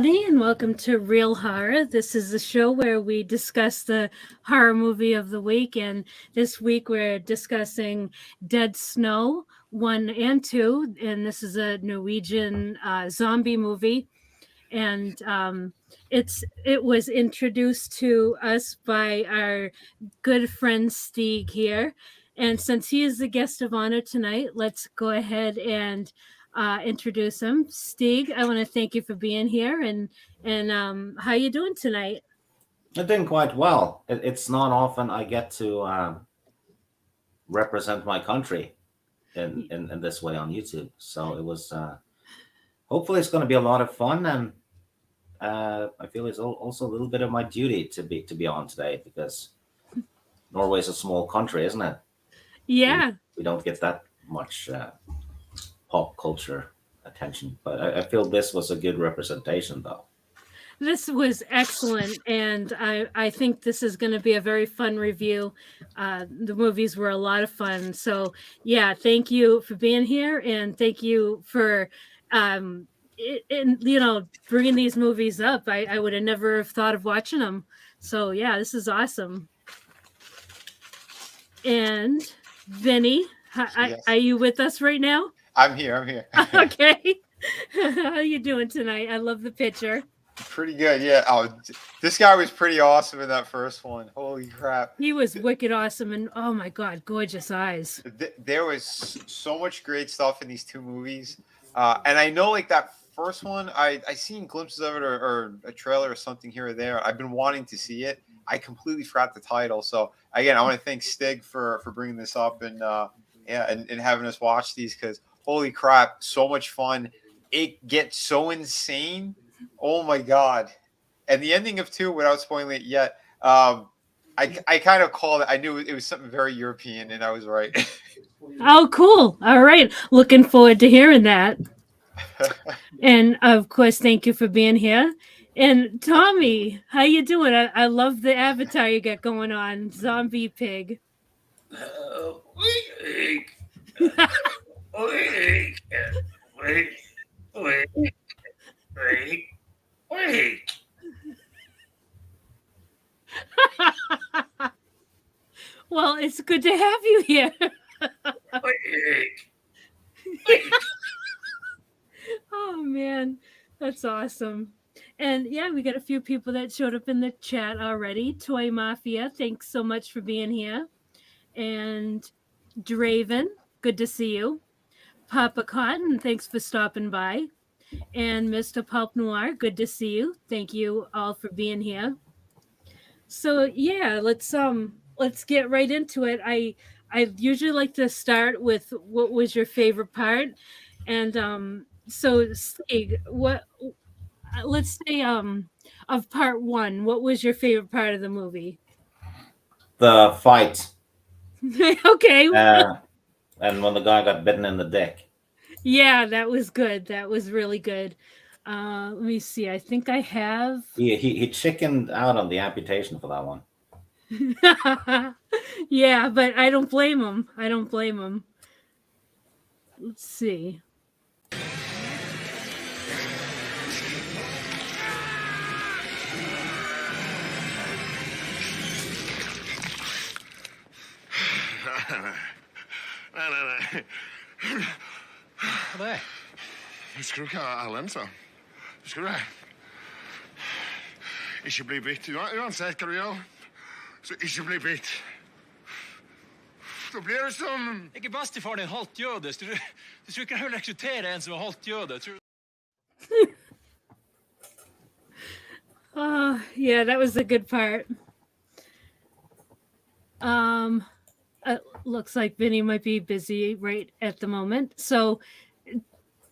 everybody, and welcome to Real Horror. This is the show where we discuss the horror movie of the week, and this week we're discussing Dead Snow 1 and 2, and this is a Norwegian zombie movie. And it was introduced to us by our good friend Stieg here. And since he is the guest of honor tonight, let's go ahead and introduce him. Stieg, I want to thank you for being here. And how you doing tonight? I'm doing quite well. It's not often I get to represent my country in this way on YouTube. So it was. Hopefully, it's going to be a lot of fun, and I feel it's also a little bit of my duty to be on today because Norway is a small country, isn't it? Yeah. We don't get that much pop culture attention, but I feel this was a good representation, though. This was excellent, and I think this is going to be a very fun review. The movies were a lot of fun. So, yeah, thank you for being here, and thank you for bringing these movies up. I would have never have thought of watching them. So, yeah, this is awesome. And Vinny, Yes. are you with us right now? I'm here. Okay. How you doing tonight? I love the picture. Pretty good, yeah. Oh, this guy was pretty awesome in that first one. Holy crap. He was wicked awesome, and oh my God, gorgeous eyes. There was so much great stuff in these two movies. And I know, like, that first one, I seen glimpses of it or a trailer or something here or there. I've been wanting to see it. I completely forgot the title. So, again, I want to thank Stig for bringing this up and having us watch these because, holy crap, so much fun. It gets so insane. Oh, my God. And the ending of 2, without spoiling it yet, I kind of called it. I knew it was something very European, and I was right. Oh, cool. All right. Looking forward to hearing that. And, of course, thank you for being here. And Tommy, how you doing? I love the avatar you got going on, Zombie Pig. Well, it's good to have you here. Oh, man. That's awesome. And yeah, we got a few people that showed up in the chat already. Toy Mafia, thanks so much for being here. And Draven, good to see you. Papa Cotton, thanks for stopping by. And Mr. Pulp Noir, good to see you. Thank you all for being here. So yeah, let's get right into it. I usually like to start with what was your favorite part, and so Stig, let's say of part 1, what was your favorite part of the movie? The fight. Okay. And when the guy got bitten in the dick. Yeah, that was good. That was really good. Let me see. I think I have. He chickened out on the amputation for that one. Yeah, but I don't blame him. Let's see. Nei. Hva er det? Husker du hva Erlend sa? Husker du det? Ikke bli bitt. Uansett hva du gjør, så ikke bli bitt. Da blir det som... Ikke bestefaren din halvt jøde. Du tror ikke jeg vil rekruttere en som er halvt jøde. Yeah, that was a good part. Looks like Vinny might be busy right at the moment. So,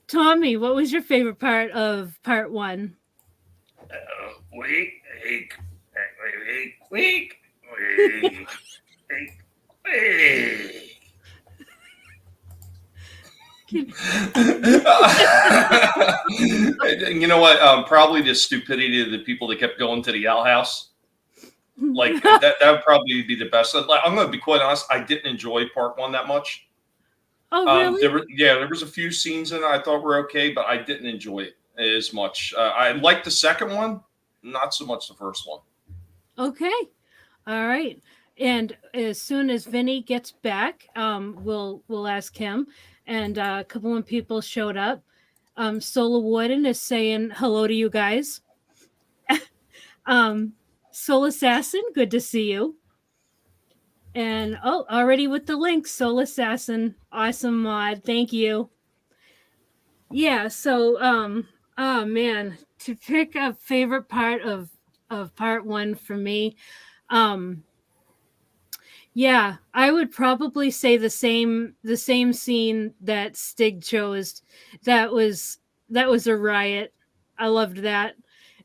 Tommy, what was your favorite part of part 1? Wait. You know what? Probably the stupidity of the people that kept going to the outhouse. Like that would probably be the best. Like, I'm going to be quite honest. I didn't enjoy part 1 that much. Oh, really? There was a few scenes in it I thought were okay, but I didn't enjoy it. as much. I like the second one, not so much the first one. Okay. All right. And as soon as Vinny gets back, we'll ask him. And a couple of people showed up. Solar Warden is saying hello to you guys. Soul Assassin, good to see you. And already with the link, Soul Assassin, awesome mod, thank you. Yeah, so oh man, to pick a favorite part of part one for me, yeah, I would probably say the same scene that Stig chose. That was a riot. I loved that.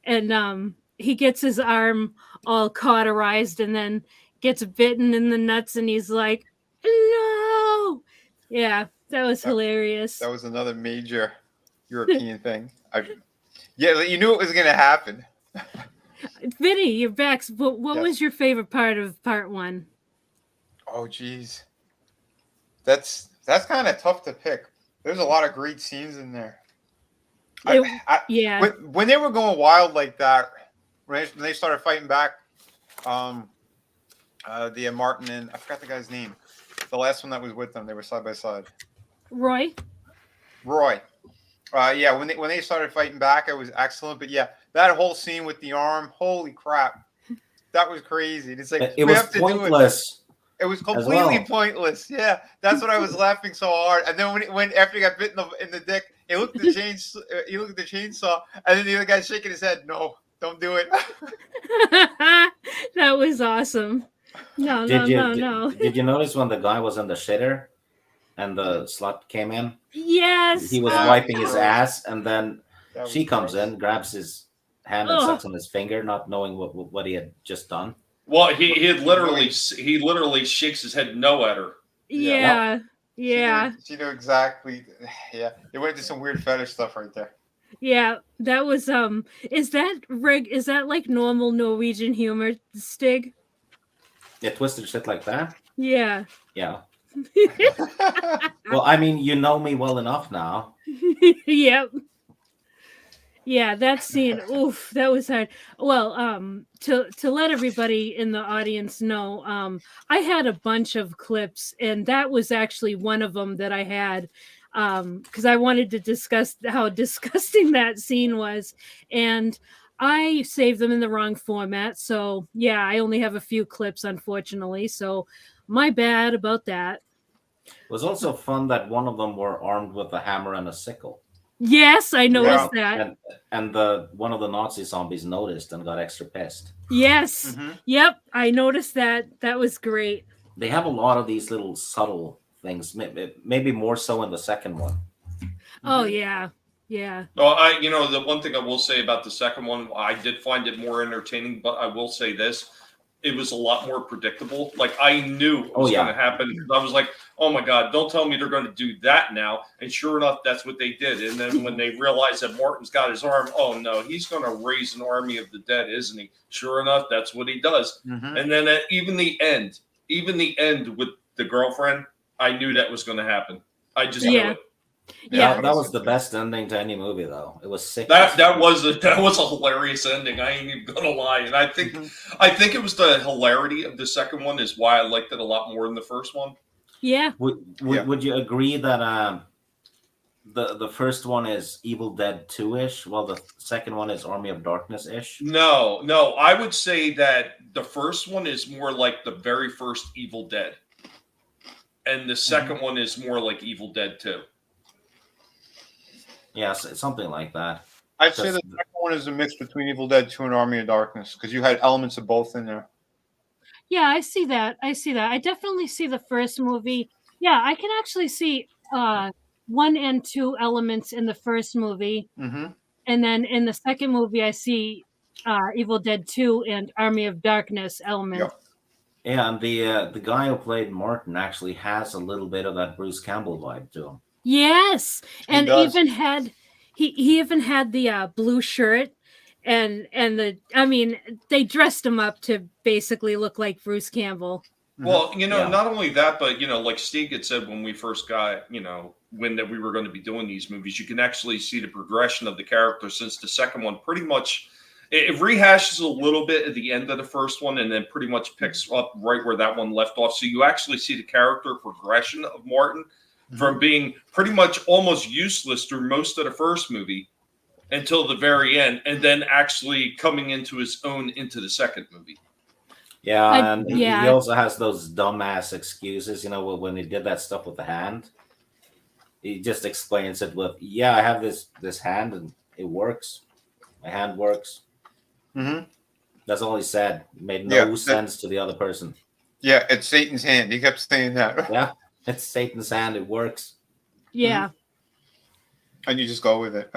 And he gets his arm all cauterized and then gets bitten in the nuts and he's like, "No!" Yeah, that was hilarious. That was another major European thing. Yeah, you knew it was going to happen. Vinny, you're back. What Yes. was your favorite part of part one? Oh, geez. That's kind of tough to pick. There's a lot of great scenes in there. Yeah. When they were going wild like that, when they started fighting back, the Martin and I forgot the guy's name. The last one that was with them, they were side by side. Roy. Yeah, when they started fighting back, it was excellent. But yeah, that whole scene with the arm, holy crap, that was crazy. It's like It was pointless. It was completely pointless. Yeah, that's what I was laughing so hard. And then when after he got bit in the dick, he looked at the chainsaw, and then the other guy's shaking his head. No, don't do it. That was awesome. No. Did you notice when the guy was in the shitter and the slut came in? Yes. He was wiping his ass, and then That she was comes gross. in, grabs his hand and sucks on his finger, not knowing what he had just done. Well, he literally shakes his head no at her. Yeah. She knew exactly. Yeah, they went into some weird fetish stuff right there. Yeah, that was is that like normal Norwegian humor, Stig? Yeah, twisted shit like that. Yeah. Yeah. Well, I mean, you know me well enough now. Yep. Yeah, that scene, oof, that was hard. Well, to let everybody in the audience know, I had a bunch of clips, and that was actually one of them that I had, because I wanted to discuss how disgusting that scene was, and I saved them in the wrong format. So yeah, I only have a few clips, unfortunately. So my bad about that. It was also fun that one of them were armed with a hammer and a sickle. Yes, I noticed that. And one of the Nazi zombies noticed and got extra pissed. Yes. Mm-hmm. Yep, I noticed that. That was great. They have a lot of these little subtle things, maybe more so in the second one. Oh yeah. Well, the one thing I will say about the second one, I did find it more entertaining, but I will say this. It was a lot more predictable. Like, I knew it was going to happen. I was like, oh my God, don't tell me they're going to do that now. And sure enough, that's what they did. And then when they realized that Martin's got his arm, oh no, he's going to raise an army of the dead, isn't he? Sure enough, that's what he does. Mm-hmm. And then even the end with the girlfriend, I knew that was going to happen. I just knew it. Yeah, that was the best ending to any movie, though. It was sick. That was a hilarious ending. I ain't even gonna lie, and I think it was the hilarity of the second one is why I liked it a lot more than the first one. Yeah. Would you agree that the first one is Evil Dead 2-ish, while the second one is Army of Darkness-ish? No. I would say that the first one is more like the very first Evil Dead, and the second one is more like Evil Dead 2. Yeah, something like that. I'd say the second one is a mix between Evil Dead 2 and Army of Darkness because you had elements of both in there. Yeah, I see that. I definitely see the first movie. Yeah, I can actually see 1 and 2 elements in the first movie. Mm-hmm. And then in the second movie, I see Evil Dead 2 and Army of Darkness elements. Yep. Yeah, and the guy who played Martin actually has a little bit of that Bruce Campbell vibe to him. Yes, and does. even had he even had the blue shirt, and they dressed him up to basically look like Bruce Campbell. Well, Yeah. not only that, but like Steve had said when we first got, when that we were going to be doing these movies, you can actually see the progression of the character since the second one pretty much it rehashes a little bit at the end of the first one and then pretty much picks up right where that one left off. So you actually see the character progression of Martin from being pretty much almost useless through most of the first movie until the very end, and then actually coming into his own into the second movie. Yeah, and he Yeah. also has those dumbass excuses, when he did that stuff with the hand. He just explains it with, "Yeah, I have this hand and it works. My hand works." Mm-hmm. That's all he said. It made Yeah, no sense to the other person. yeah, it's Satan's hand. He kept saying that. Yeah, it's Satan's hand. It works. Yeah. And you just go with it.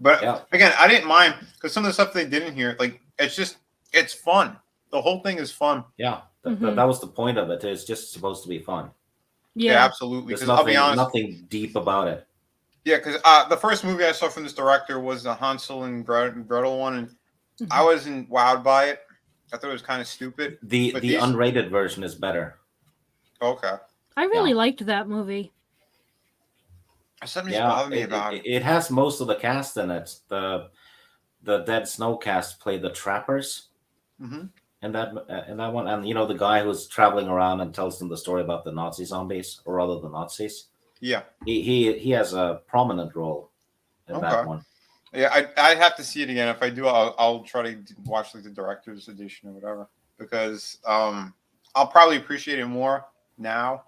But Yeah, again, I didn't mind because some of the stuff they did in here, like it's fun. The whole thing is fun. yeah. Mhm. That was the point of it. It's just supposed to be fun. Yeah, Yeah. absolutely. There's Because I'll be honest, nothing deep about it. yeah, because the first movie I saw from this director was the Hansel and Gretel one, and I Mhm. wasn't wowed by it. I thought it was kind of stupid. The But the these, unrated version is better. okay, I really Yeah. liked that movie. something's Yeah, bothered me about it. it has most of the cast in it. The Dead Snow cast play the trappers Hmm. in that one, and the guy who's traveling around and tells them the story about the Nazi zombies, or rather the Nazis. Yeah, He has a prominent role in that okay. one. Yeah, I have to see it again. If I do, I'll try to watch like the director's edition or whatever because I'll probably appreciate it more now.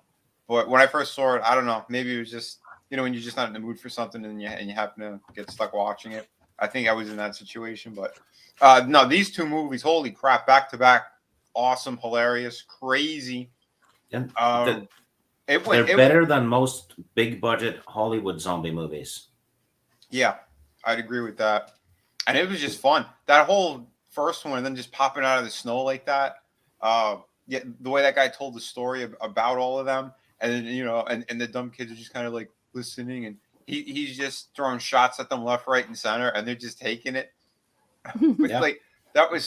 But when I first saw it, I don't know. Maybe it was just when you're just not in the mood for something and you happen to get stuck watching it. I think I was in that situation. But no, these two movies, holy crap, back to back, awesome, hilarious, crazy. And It they're went. better than most big budget Hollywood zombie movies. Yeah, I'd agree with that. And it was just fun. That whole first one, and then just popping out of the snow like that. Yeah, the way that guy told the story about all of them, and then and the dumb kids are just kind of like listening, and he's just throwing shots at them left, right, and center, and they're just taking it. But Yeah. like that was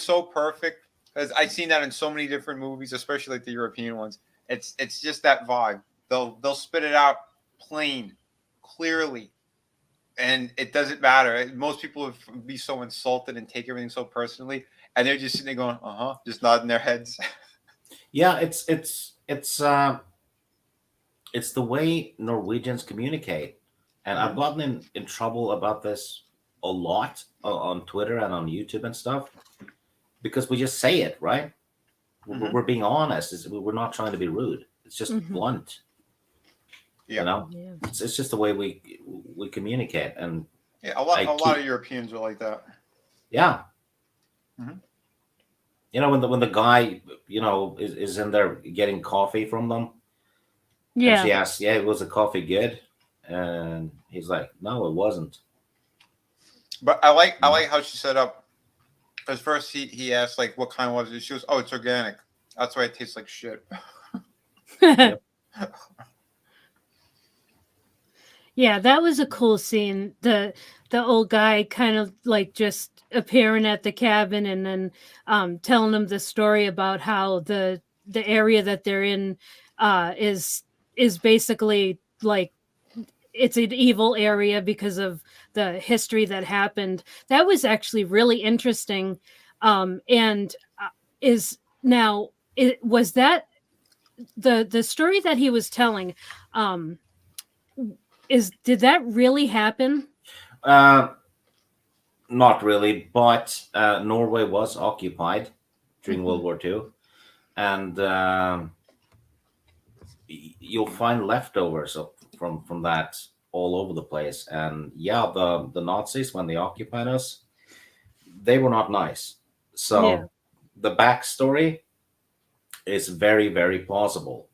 so perfect because I've seen that in so many different movies, especially like the European ones. It's just that vibe. They'll spit it out plain, clearly, and it doesn't matter. Most people would be so insulted and take everything so personally, and they're just sitting there going, just nodding their heads. Yeah, it's the way Norwegians communicate. And I've gotten in trouble about this a lot on Twitter and on YouTube and stuff because we just say it, right? Mhm. We're being honest. We're not trying to be rude. It's just Mhm. blunt. Yeah. Yeah. It's just the way we communicate. And Yeah, a lot I a lot keep of Europeans are like that. yeah. Mhm. When the guy is in there getting coffee from them, and she Yeah. asks, "Yeah, was the coffee good?" And he's like, "No, it wasn't." But I like how she set up. Because first he asked like what kind was it? She goes, "Oh, it's organic. That's why it tastes like shit." Yep. Yeah, that was a cool scene. The old guy kind of like just appearing at the cabin and then telling them the story about how the area that they're in is basically like it's an evil area because of the history that happened. That was actually really interesting. And is now it was that the story that he was telling did that really happen? Uh, Not really, but Norway was occupied during World War II, and you'll find leftovers from that all over the place. And yeah, the Nazis, when they occupied us, they were not nice. Yeah. So the backstory is very, very plausible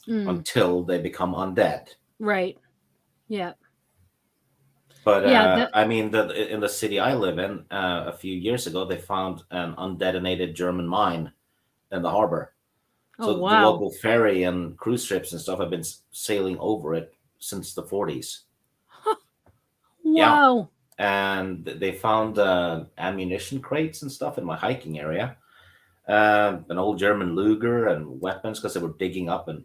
Mm, until they become undead. right. Yeah. But Yeah. That. I mean, in the city I live in, a few years ago, they found an undetonated German mine in the harbor. Oh So the wow. local ferry and cruise ships and stuff have been sailing over it since the 40s. Yeah, Wow. and they found ammunition crates and stuff in my hiking area. an old German Luger and weapons because they were digging up and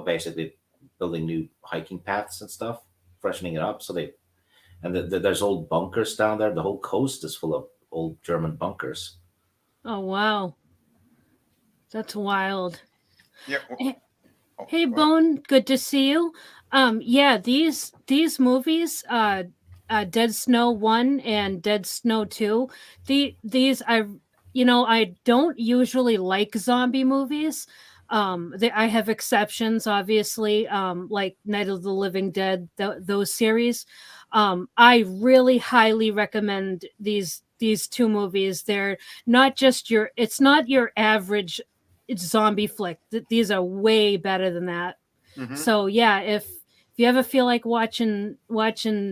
basically building new hiking paths and stuff, freshening it up. So there's old bunkers down there. The whole coast is full of old German bunkers. Oh wow, that's wild. Yeah. Hey, Oh, hey, go ahead. Bone, good to see you. Yeah, these movies, Dead Snow 1 and Dead Snow 2, these I don't usually like zombie movies. I have exceptions, obviously, like Night of the Living Dead, those series. I really highly recommend these two movies. They're not just it's not your average zombie flick. These are way better than that. Mhm. So yeah, if you ever feel like watching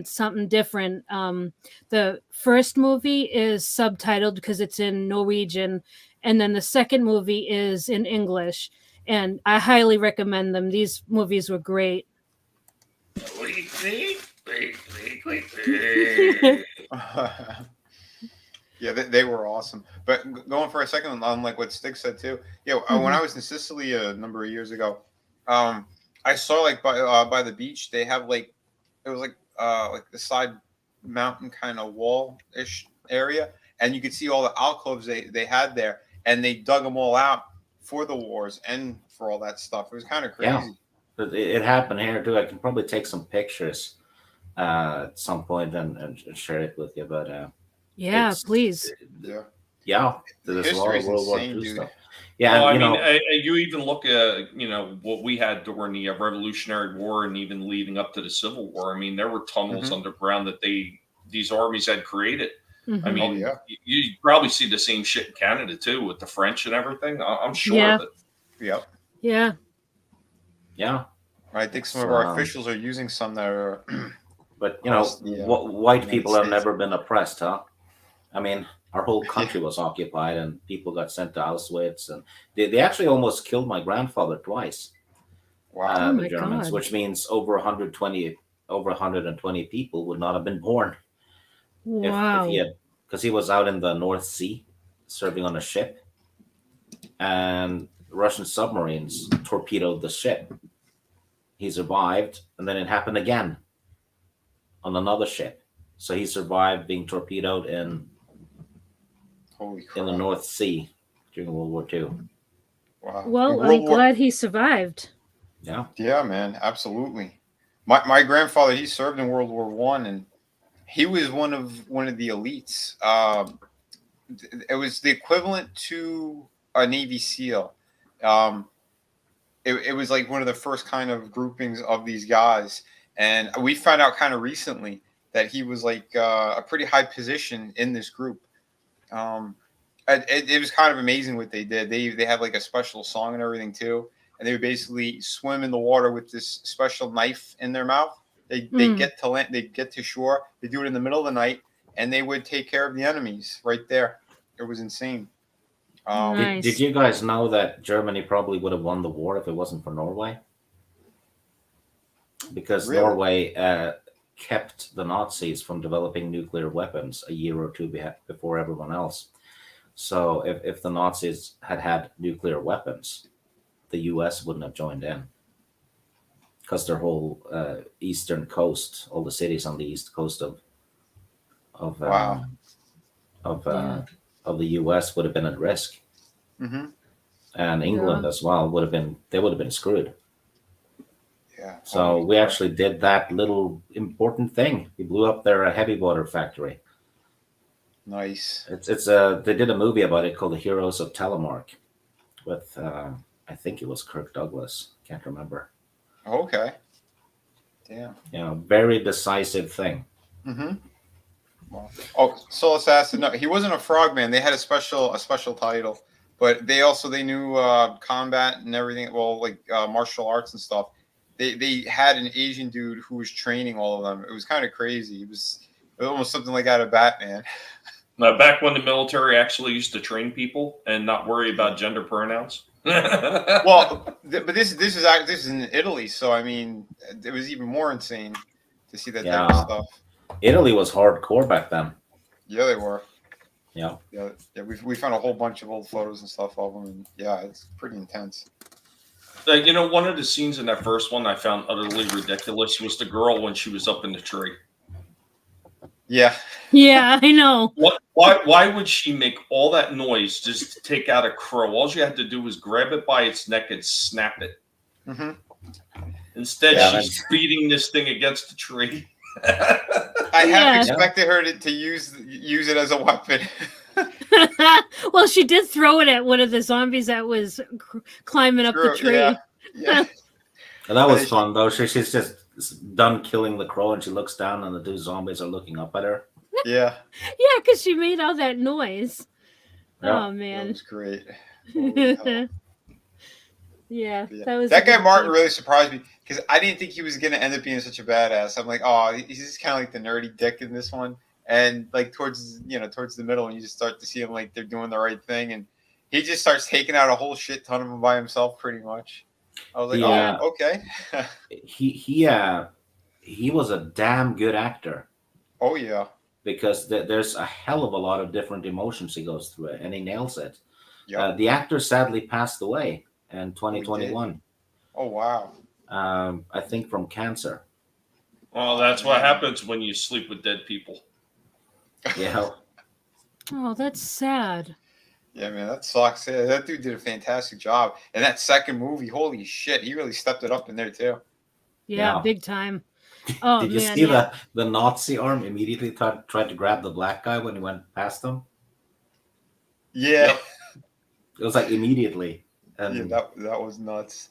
something different, the first movie is subtitled because it's in Norwegian, and then the second movie is in English. And I highly recommend them. These movies were great. Yeah, they were awesome. But going for a second on like what Stig said too. Yeah, when I was in Sicily a number of years ago, I saw like by the beach they have like it was like the side mountain kind of wall ish area, and you could see all the alcoves they had there, and they dug them all out for the wars and for all that stuff. It was kind of Yeah, crazy. but it happened here too. I can probably take some pictures at some point and share it with you. But Yeah, it's please. Yeah, yeah, there's a lot history of is World War insane, II dude. stuff. Yeah, Well, and I mean, you even look at what we had during the Revolutionary War, and even leading up to the Civil War. I mean, there were tunnels Mhm. underground that these armies had created. I Mhm. Oh mean, yeah, you probably see the same shit in Canada too with the French and everything. I'm sure Yeah, of it. yeah. yeah, yeah, I think some it's of our officials are using some that are but across the white United people have States. never been oppressed, huh? I mean, our whole Yeah. country was occupied, and people got sent to Auschwitz, and they actually almost killed my grandfather twice. Wow. oh The my Germans, god, which means over 120 people would not have been born if he wow. had, because he was out in the North Sea serving on a ship, and Russian submarines torpedoed the ship. He survived, and then it happened again on another ship. So he survived being torpedoed Holy in the crap. North Sea during World War II. Wow. And Well, I'm World War. glad he survived. Yeah. Yeah, man. Absolutely. My grandfather, he served in World War One, and he was one of the elites. It was the equivalent to a Navy SEAL. Um, it was like one of the first kind of groupings of these guys, and we found out kind of recently that he was like a pretty high position in this group. Um, it was kind of amazing what they did. They had like a special song and everything too, and they would basically swim in the water with this special knife in their mouth. They Mm, get to land, they get to shore. They do it in the middle of the night, and they would take care of the enemies right there. It was insane. Did nice. you guys know that Germany probably would have won the war if it wasn't for Norway? Because Really? Norway kept the Nazis from developing nuclear weapons a year or two before everyone else. So if the Nazis had nuclear weapons, the U.S. wouldn't have joined in because their whole eastern coast, all the cities on the east coast of Wow. of Yeah, uh, of the U.S. would have been at risk, Mm-hmm. and yeah. England as well would have been screwed. Yeah. So Holy we crap. actually did that little important thing. We blew up their heavy water factory. Nice. It's they did a movie about it called The Heroes of Telemark with I think it was Kirk Douglas. Can't remember. Okay. Damn. Very decisive thing. Mm-hmm. Wow. Oh, Soul Assassin. No, he wasn't a frogman. They had a special title, but they knew combat and everything. Well, like martial arts and stuff. They had an Asian dude who was training all of them. It was kind of crazy. It was almost something like out of Batman. Back when the military actually used to train people and not worry about gender pronouns. Well, but this is in Italy, so I mean, it was even more insane to see that type of Yeah, stuff. Italy was hardcore back then. Yeah, they were. Yeah. Yeah, we found a whole bunch of old photos and stuff of him, and yeah, it's pretty intense. You know, one of the scenes in that first one I found utterly ridiculous was the girl when she was up in the tree. Yeah. Yeah, I know. Why would she make all that noise just to take out a crow? All she had to do was grab it by its neck and snap it. Mm-hmm. Instead, Yeah, she's beating this thing against the tree. I half expected her to use it as a weapon. Well, she did throw it at one of the zombies that was climbing up the tree. Yeah. Yeah. And that was fun though. She's just done killing the crow, and she looks down, and the two zombies are looking up at her. Yeah. Yeah, because she made all that noise. Yeah. Oh man, That was great. Yeah, Yeah. that was That a guy good Martin scene. really surprised me because I didn't think he was going to end up being such a badass. I'm like, oh, he's just kind of like the nerdy dick in this one, and like towards the middle, and you just start to see him like they're doing the right thing, and he just starts taking out a whole shit ton of them by himself, pretty much. I was like, Yeah. oh, okay. He was a damn good actor, Oh yeah. because there's a hell of a lot of different emotions he goes through, and he nails it. Yeah. The actor sadly passed away in 2021. Oh wow. I think from cancer. Well, that's what happens when you sleep with dead people. Yeah. Oh, that's sad. Yeah, man, that sucks. Yeah, that dude did a fantastic job. And that second movie, holy shit, he really stepped it up in there too. Yeah, Yeah. big time. Oh Did you man, see yeah. the Nazi arm immediately tried to grab the black guy when he went past him? Yeah. It was like immediately. And Yeah, that was nuts.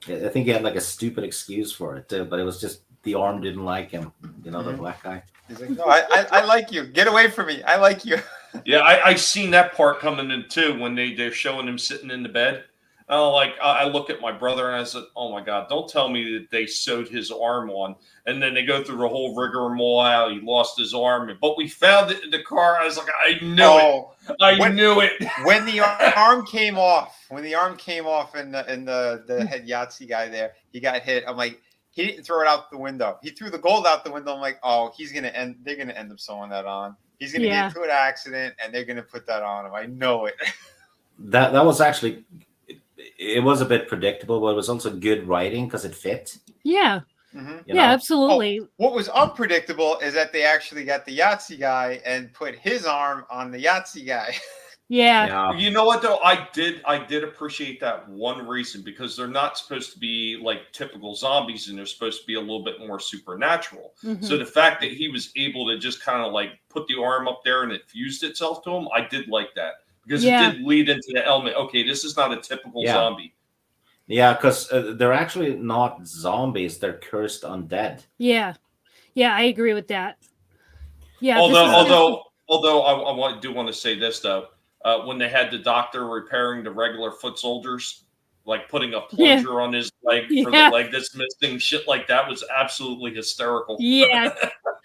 I think he had like a stupid excuse for it too, but it was just the arm didn't like him, the black guy. He's like, no, I like you. Get away from me. I like you. Yeah, I seen that part coming in too when they're showing him sitting in the bed. I look at my brother and I said, "Oh my God, don't tell me that they sewed his arm on." And then they go through the whole rigmarole. How he lost his arm, but we found it in the car. I was like, I knew it. I knew it. When the arm came off, and the head Yahtzee guy there, he got hit. I'm like, he didn't throw it out the window. He threw the gold out the window. I'm like, oh, they're gonna end up sewing that on. He's gonna get into an accident, and they're gonna put that on him. I know it. That was actually, it was a bit predictable, but it was also good writing because it fit. Yeah. Mm-hmm. Yeah, absolutely. Oh, what was unpredictable is that they actually got the Yahtzee guy and put his arm on the Yahtzee guy. Yeah. You know what though? I did appreciate that one reason, because they're not supposed to be like typical zombies, and they're supposed to be a little bit more supernatural. Mm-hmm. So the fact that he was able to just kind of like put the arm up there and it fused itself to him, I did like that, because it did lead into the element. Okay, this is not a typical zombie. Yeah, because they're actually not zombies; they're cursed undead. Yeah, I agree with that. Yeah. Although I do want to say this though. When they had the doctor repairing the regular foot soldiers, like putting a plunger on his leg for the leg that's missing, shit like that was absolutely hysterical. Yeah,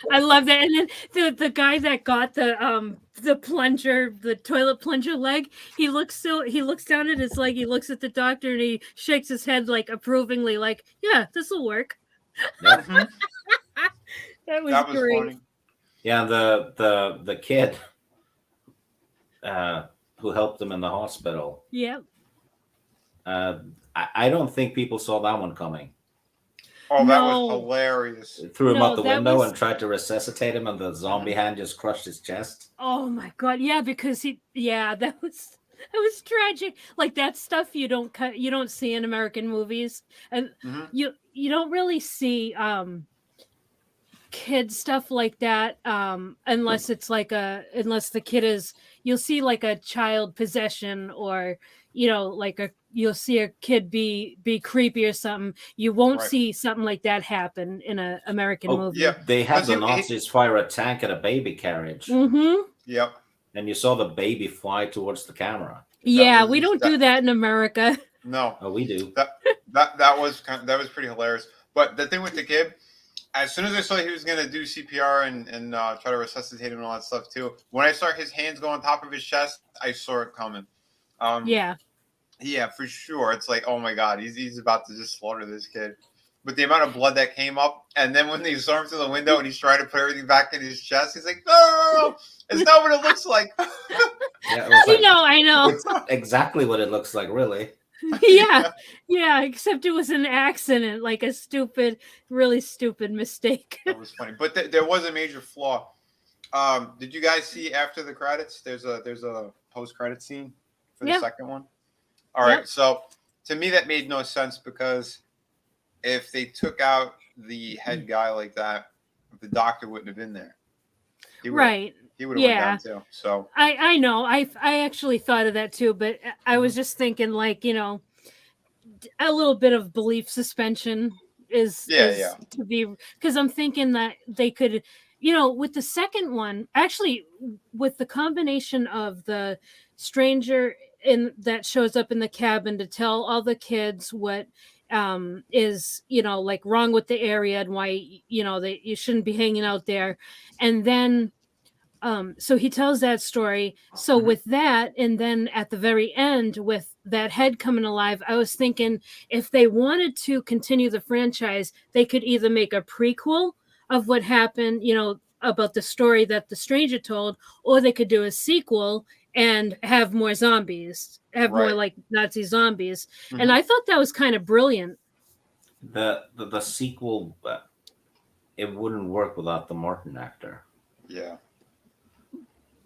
I love that. And then the guy that got the plunger, the toilet plunger leg, he looks down at his leg, he looks at the doctor, and he shakes his head like approvingly, like, yeah, this will work. Yep. That was great. Funny. Yeah, the kid who helped him in the hospital. Yeah. I don't think people saw that one coming. Oh, that was hilarious. Threw him out the window and tried to resuscitate him, and the zombie hand just crushed his chest. Oh my God. Yeah, because that was tragic. Like, that stuff you don't see in American movies. And you don't really see kid stuff like that unless it's like unless the kid is, you'll see like a child possession, or you'll see a kid be creepy or something. You won't see something like that happen in an American movie. Yeah, they had the Nazis fire a tank at a baby carriage. Mm-hmm. Yep. And you saw the baby fly towards the camera. Yeah, we don't do that in America. No. Oh, we do. That was pretty hilarious. But the thing with the kid, as soon as I saw he was going to do CPR and try to resuscitate him and all that stuff too, when I saw his hands go on top of his chest, I saw it coming. Yeah, for sure. It's like, oh my God, he's about to just slaughter this kid. with the amount of blood that came up. And then when they saw him through the window and he's trying to put everything back in his chest, he's like, no, it's not what it looks like. Yeah, it was like, I know. it's exactly what it looks like, really. Yeah, yeah. Except it was an accident, like a stupid, really stupid mistake. That was funny, but there was a major flaw. Did you guys see after the credits? There's a post credit scene for the Yeah. second one. All right, Yep. so to me that made no sense because if they took out the head guy like that, the doctor wouldn't have been there. He would've- Right. He would have Yeah. went down too. So I know. I actually thought of that too, but I was just thinking, like, a little bit of belief suspension is Yeah. to be, because I'm thinking that they could, with the second one, actually, with the combination of the stranger in that shows up in the cabin to tell all the kids what is like wrong with the area and why that you shouldn't be hanging out there, and then so he tells that story. So Mhm. with that, and then at the very end with that head coming alive, I was thinking if they wanted to continue the franchise, they could either make a prequel of what happened, about the story that the stranger told, or they could do a sequel and have more zombies, have more Right. like Nazi zombies. Mhm. And I thought that was kind of brilliant. The sequel, it wouldn't work without the Martin actor yeah,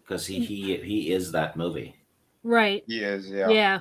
because he is that movie. Right. he is. Yeah. Yeah.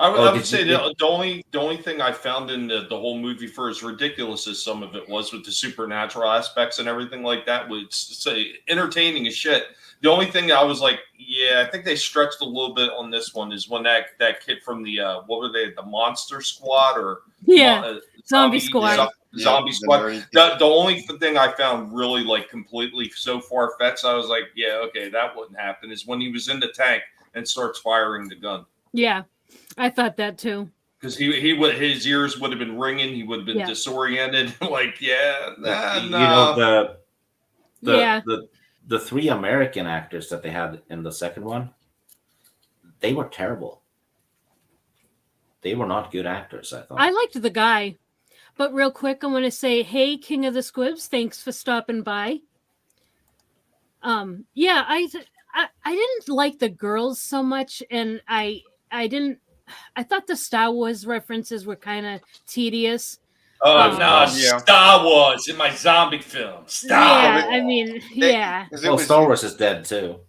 Oh, would did say you- the only thing I found in the whole movie, for as ridiculous as some of it was with the supernatural aspects and everything like that, was say entertaining as shit. The only thing I was like, yeah, I think they stretched a little bit on this one is when that kid from the what were they, the Monster Squad or Yeah. Zombie Squad. Zombie the Squad. nerdy- The only thing I found really like completely so far fetched, I was like, yeah, okay, that wouldn't happen, is when he was in the tank and starts firing the gun. Yeah. I thought that too. Because he would, his ears would have been ringing, he would have been Yeah. disoriented. Like, yeah, You nah. know Yeah. the three American actors that they had in the second one, they were terrible. They were not good actors, I thought. I liked the guy. But real quick, I want to say, hey, King of the Squibs, thanks for stopping by. Yeah, I didn't like the girls so much, and I thought the Star Wars references were kind of tedious. Oh, no, Yeah. Star Wars in my zombie film. Star Yeah, Wars. I mean, They- yeah. 'cause it Well, was- Star Wars is dead too.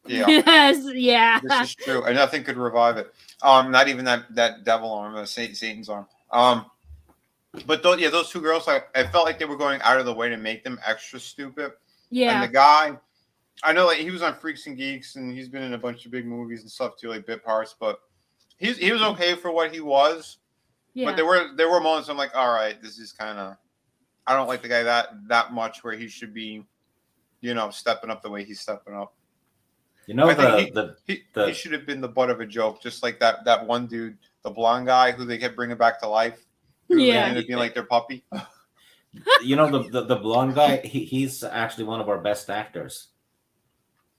Yeah. Yes, yeah. This is true, and nothing could revive it. Not even that devil arm, Satan's arm. But those two girls, I felt like they were going out of the way to make them extra stupid. And Yeah. the guy, I know, like he was on Freaks and Geeks, and he's been in a bunch of big movies and stuff too, like bit parts. But he was okay for what he was. Yeah. But there were moments I'm like, all right, this is kind of, I don't like the guy that much where he should be, stepping up the way he's stepping up. You know I think the he should have been the butt of a joke, just like that one dude, the blonde guy who they kept bringing back to life. Who Yeah. ended up being like their puppy. the blonde guy. He's actually one of our best actors.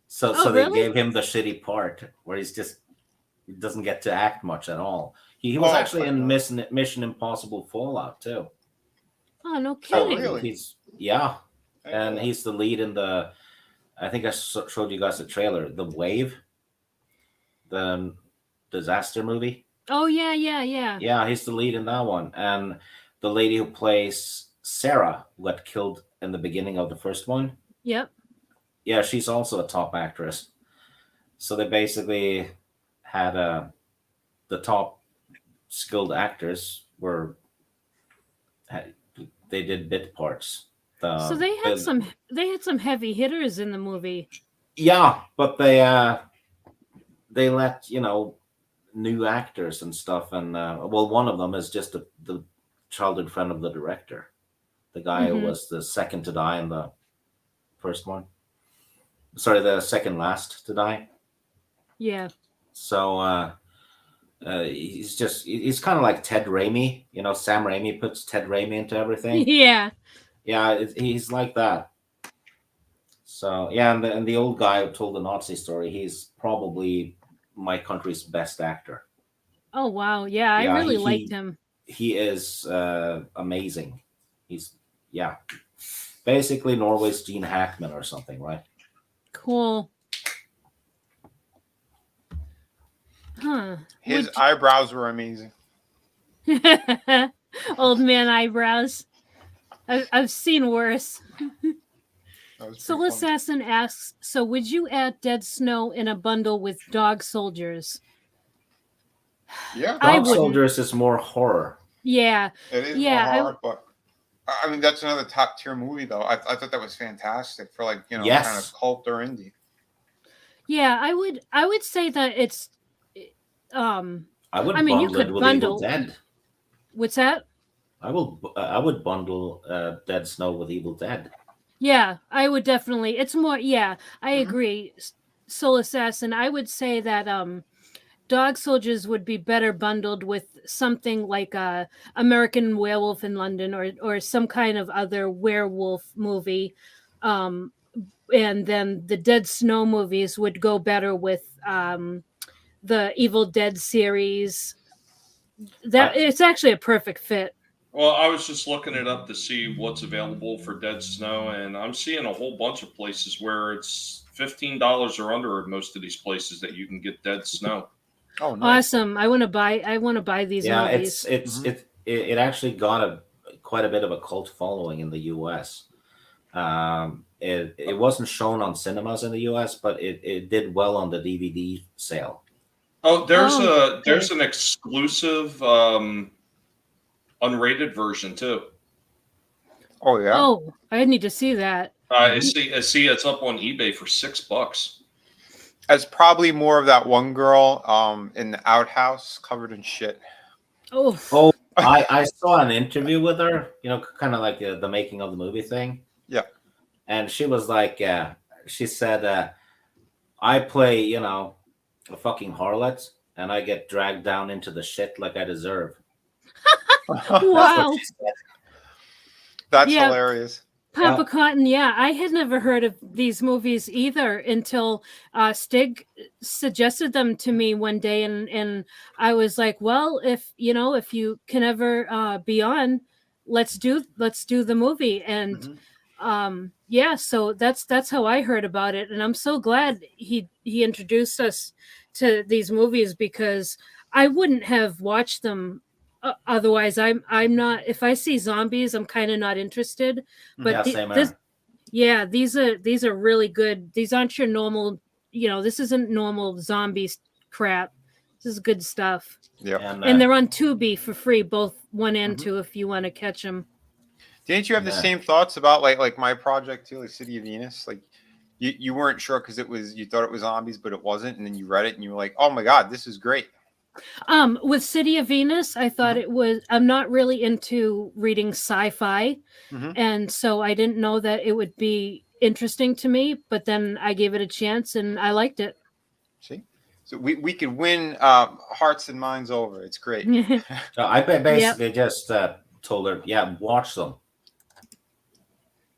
So Oh, they really? gave him the shitty part where he doesn't get to act much at all. He was Oh, actually in fuck. Mission Impossible Fallout too. Oh, no Oh, kidding. really? And he's the lead in the. I think I showed you guys the trailer, The Wave, the disaster movie. Oh, yeah, yeah, yeah. Yeah, he's the lead in that one. And the lady who plays Sarah, who got killed in the beginning of the first one, Yep. yeah, she's also a top actress. So they basically had the top skilled actors they did bit parts. So they had some heavy hitters in the movie. Yeah, but they let new actors and stuff, and one of them is just the childhood friend of the director, the guy who Mhm. was the second to die in the first one. Sorry, the second last to die. Yeah. So he's kind of like Ted Raimi. Sam Raimi puts Ted Raimi into everything. Yeah. Yeah, he's like that. So yeah, and the old guy who told the Nazi story, he's probably my country's best actor. Oh, wow. Yeah, I Yeah, really he- liked him. he is amazing. He's yeah, basically Norway's Gene Hackman or something, right? Cool. Huh. His eyebrows were amazing. Old man eyebrows. I've seen worse. That was Soul pretty funny. Assassin asks, so would you add Dead Snow in a bundle with Dog Soldiers? Yeah, I Dog wouldn't. Soldiers is more horror. Yeah. it is Yeah, more horror, but I mean that's another top tier movie though. I thought that was fantastic for like kind of Yes. cult or indie. Yeah, I would say that it's I would I mean, you bundle it could with bundle. Evil Dead. What's that? I would bundle Dead Snow with Evil Dead. Yeah, I would definitely. It's more. Yeah, I Mhm. agree. Soul Assassin. I would say that Dog Soldiers would be better bundled with something like American Werewolf in London or some kind of other werewolf movie. And then the Dead Snow movies would go better with the Evil Dead series. That it's actually a perfect fit. Well, I was just looking it up to see what's available for Dead Snow, and I'm seeing a whole bunch of places where it's $15 or under at most of these places that you can get Dead Snow. Oh, nice. Awesome! I want to buy these Yeah, movies. it actually got quite a bit of a cult following in the U.S. It wasn't shown on cinemas in the U.S., but it did well on the DVD sale. Oh, Oh, there's an exclusive unrated version too. Oh yeah. Oh, I need to see that. I see it's up on eBay for $6. As probably more of that one girl in the outhouse covered in shit. Oh, Oh, I saw an interview with her, kind of like the making of the movie thing. Yeah. And she was like, she said, I play, a fucking harlot, and I get dragged down into the shit like I deserve. That's what wow! she said. That's Yeah. hilarious. Papa Cotton, yeah, I had never heard of these movies either until Stig suggested them to me one day, and I was like, well, if you can ever be on, let's do the movie, and yeah, so that's how I heard about it, and I'm so glad he introduced us to these movies because I wouldn't have watched them. Otherwise, I'm not. If I see zombies, I'm kind of not interested. But Yeah, same this, here. yeah, these are really good. These aren't your normal. This isn't normal zombie crap. This is good stuff. Yeah. And they're on Tubi for free, both 1 and Mhm. 2, if you want to catch them. Didn't you have the Yeah. same thoughts about like my project too, like City of Venus? Like you weren't sure because you thought it was zombies, but it wasn't, and then you read it and you were like, oh my god, this is great. With City of Venus, I thought it was. I'm not really into reading sci-fi, Mhm. and so I didn't know that it would be interesting to me. But then I gave it a chance, and I liked it. See, so we could win hearts and minds over. It's great. So I basically just told her, yeah, watch them.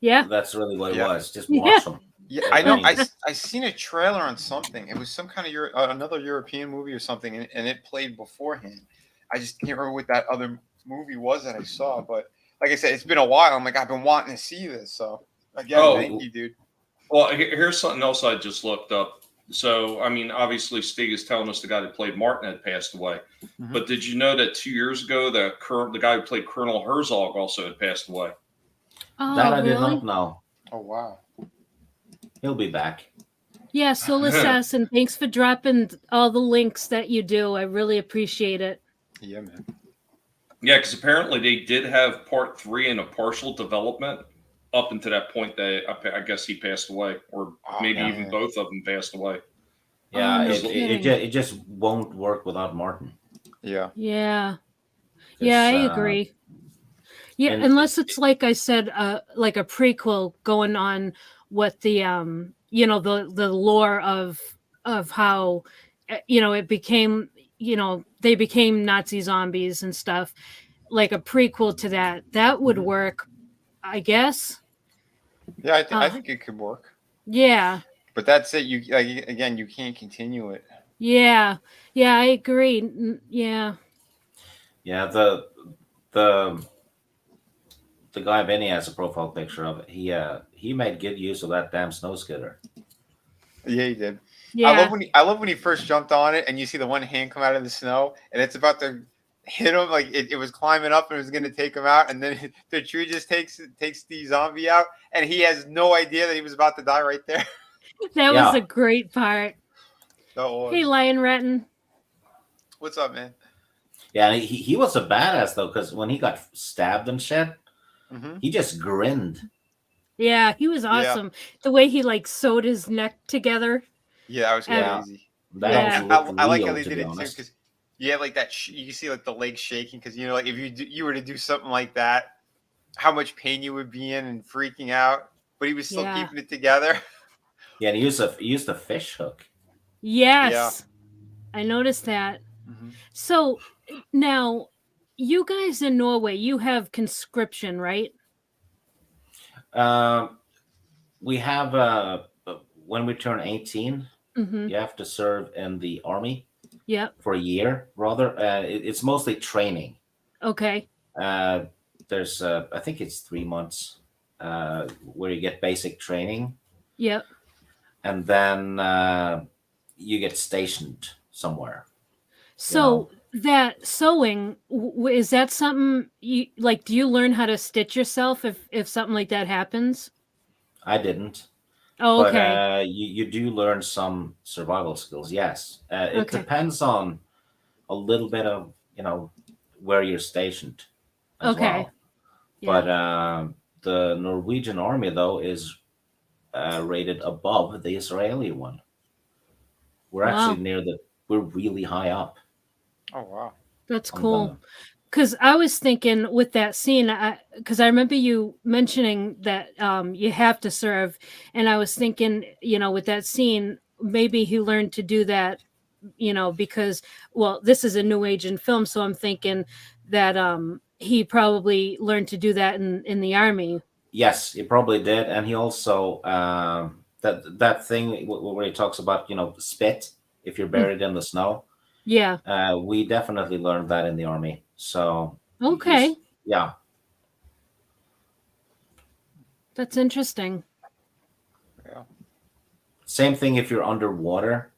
Yeah, That's really what it Yeah. was. Just watch them. Yeah, I know. mean- I seen a trailer on something. It was some kind of another European movie or something, and it played beforehand. I just can't remember what that other movie was that I saw. But like I said, it's been a while. I'm like, I've been wanting to see this. So again, Oh. thank you, dude. Well, here's something else I just looked up. So, I mean, obviously, Stig is telling us the guy that played Martin had passed away. Mhm. But did you know that 2 years ago, the guy who played Colonel Herzog also had passed away? oh, That I did really? not know. Oh wow. He'll be back. Yeah, Soul Assassin, thanks for dropping all the links that you do. I really appreciate it. Yeah, man. Yeah, because apparently they did have part 3 in a partial development up until that point that I guess he passed away, or maybe yeah. even both of them passed away. Yeah, no it kidding. just won't work without Martin. Yeah. Yeah. Yeah, I It's, agree. Yeah, and- unless it's like I said, like a prequel going on what the the lore of how it became, they became Nazi zombies and stuff, like a prequel to that would work, I guess. Yeah, I think it could work. Yeah. But that's it. You again, you can't continue it. Yeah. Yeah, I agree. Yeah. Yeah, the guy Vinny has a profile picture of. He made good use of that damn snow skidder. Yeah, he did. Yeah. I love when he first jumped on it and you see the one hand come out of the snow and it's about to hit him like it was climbing up and it was going to take him out and then the tree just takes the zombie out and he has no idea that he was about to die right there. That was Yeah. a great part. That was. Hey, Lion Ratton. What's up, man? Yeah, he was a badass though, because when he got stabbed and shit, Mm-hmm. he just grinned. Yeah, he was awesome. The way he like sewed his neck together. Yeah, that was Yeah. crazy. That Yeah. looked I like real, how they to did be it too honest. because you have like that. You can see like the legs shaking because you know like if you were to do something like that, how much pain you would be in and freaking out. But he was still Yeah. keeping it together. Yeah, and he used a fish hook. Yes. I noticed that. Mm-hmm. So now, you guys in Norway, you have conscription, right? We have when we turn 18, Mm-hmm. you have to serve in the army Yep. for a year. Rather, it's mostly training. Okay. There's I think it's 3 months where you get basic training, Yep. and then you get stationed somewhere. So that sewing is that something you like? Do you learn how to stitch yourself if something like that happens? I didn't, Oh, but okay. you do learn some survival skills. Yes, it Okay. depends on a little bit of where you're stationed as Okay. well. Yeah. But the Norwegian army though is rated above the Israeli one. We're actually Wow. we're really high up Oh wow. That's on the. cool. Because I was thinking with that scene, because I remember you mentioning that you have to serve, and I was thinking, with that scene, maybe he learned to do that, because this is a New Asian film, so I'm thinking that he probably learned to do that in the army. Yes, he probably did, and he also that thing where he talks about spit if you're Mm, buried in the snow. yeah. We definitely learned that in the army. So Okay. yeah, That's interesting. Yeah. same thing if you're underwater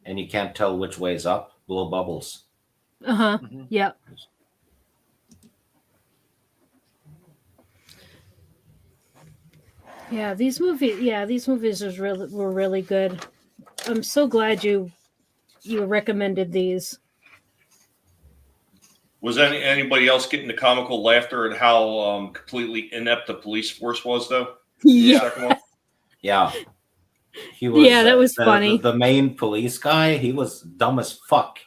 and you can't tell which way's up, blow bubbles. Uh-huh. Mm-hmm. Yeah. These movies were really good. I'm so glad you recommended these. Was anybody else getting the comical laughter at how completely inept the police force was, though? Yeah. The second one? Yeah, he was. Yeah, that was funny. The main police guy. He was dumb as fuck.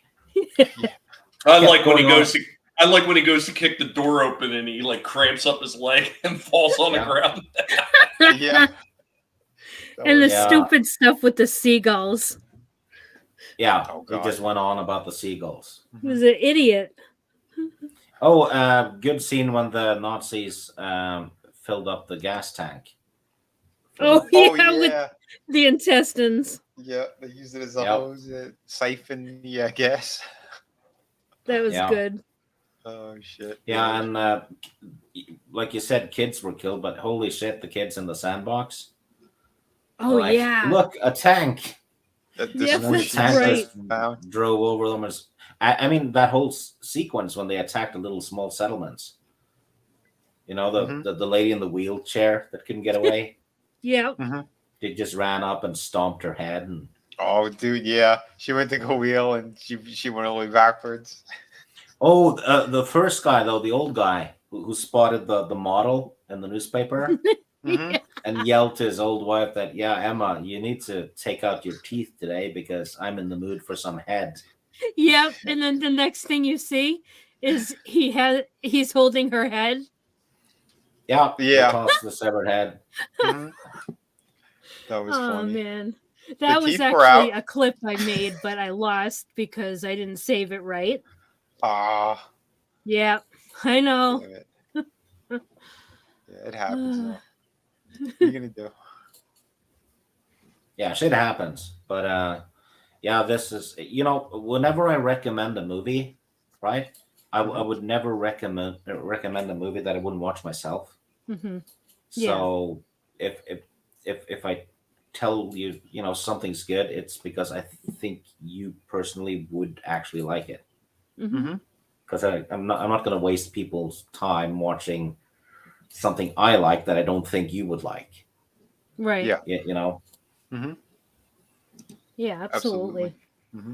I Kept like when he going on. goes to. I like when he goes to kick the door open and he like cramps up his leg and falls on the Yeah. ground. Yeah. And the Yeah. stupid stuff with the seagulls. Yeah, Oh, he God. just went on about the seagulls. He was an idiot. Oh, good scene when the Nazis filled up the gas tank. Oh, Oh yeah, with yeah. the intestines. Yeah. They used it as a Yep. hose, siphon the gas. That was Yeah. good. Oh shit. Yeah, and like you said, kids were killed, but holy shit, the kids in the sandbox. Oh, Like, yeah. look, a tank. That Yeah, And then the that's tank right. just drove over them. I mean, that whole sequence when they attacked the little small settlements. The Mhm. the lady in the wheelchair that couldn't get away. Yeah. They just ran up and stomped her head, and Oh, dude, yeah. She went to go wheel and she went all the way backwards. the first guy though, the old guy who spotted the model in the newspaper Mm-hmm. and yelled to his old wife that, yeah, Emma, you need to take out your teeth today because I'm in the mood for some head. Yep. And then the next thing you see is he's holding her head. Yeah, Yeah. They tossed the severed head. Mhm. That was Oh funny. man. That was teeth were actually out. a clip I made, but I lost because I didn't save it right. Ah, Yeah, I know. damn it. Yeah, it happens. Though. What are you gonna do? Yeah, shit happens. But yeah, this is whenever I recommend a movie, right? I would never recommend a movie that I wouldn't watch myself. Hmm. Yeah. So if I tell you, something's good, it's because I think you personally would actually like it. Hmm. Mm-hmm. Because I'm not going to waste people's time watching something I like that I don't think you would like. Right. Yeah. You know. Mm-hmm. Yeah, Absolutely. absolutely. Mm-hmm.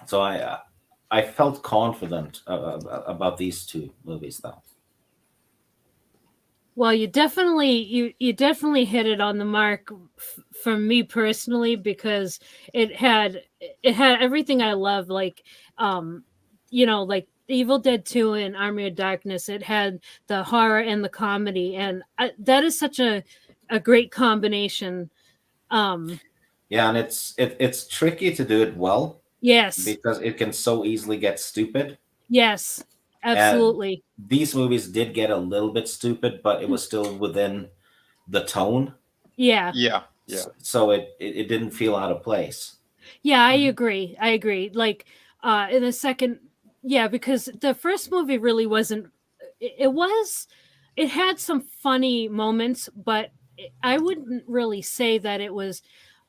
So I felt confident about these two movies, though. Well, you definitely hit it on the mark for me personally, because it had it had everything I love, like um like Evil Dead 2 and Army of Darkness. It had the horror and the comedy, and that is such a great combination. Um Yeah, and it's tricky to do it well yes. because it can so easily get stupid. Yes. And Absolutely. these movies did get a little bit stupid, but it was still within the tone, Yeah. Yeah. Yeah. so it didn't feel out of place. Yeah, I Mm-hmm. agree. I agree. Like in the second, yeah, because the first movie really wasn't it had some funny moments, but I wouldn't really say that it was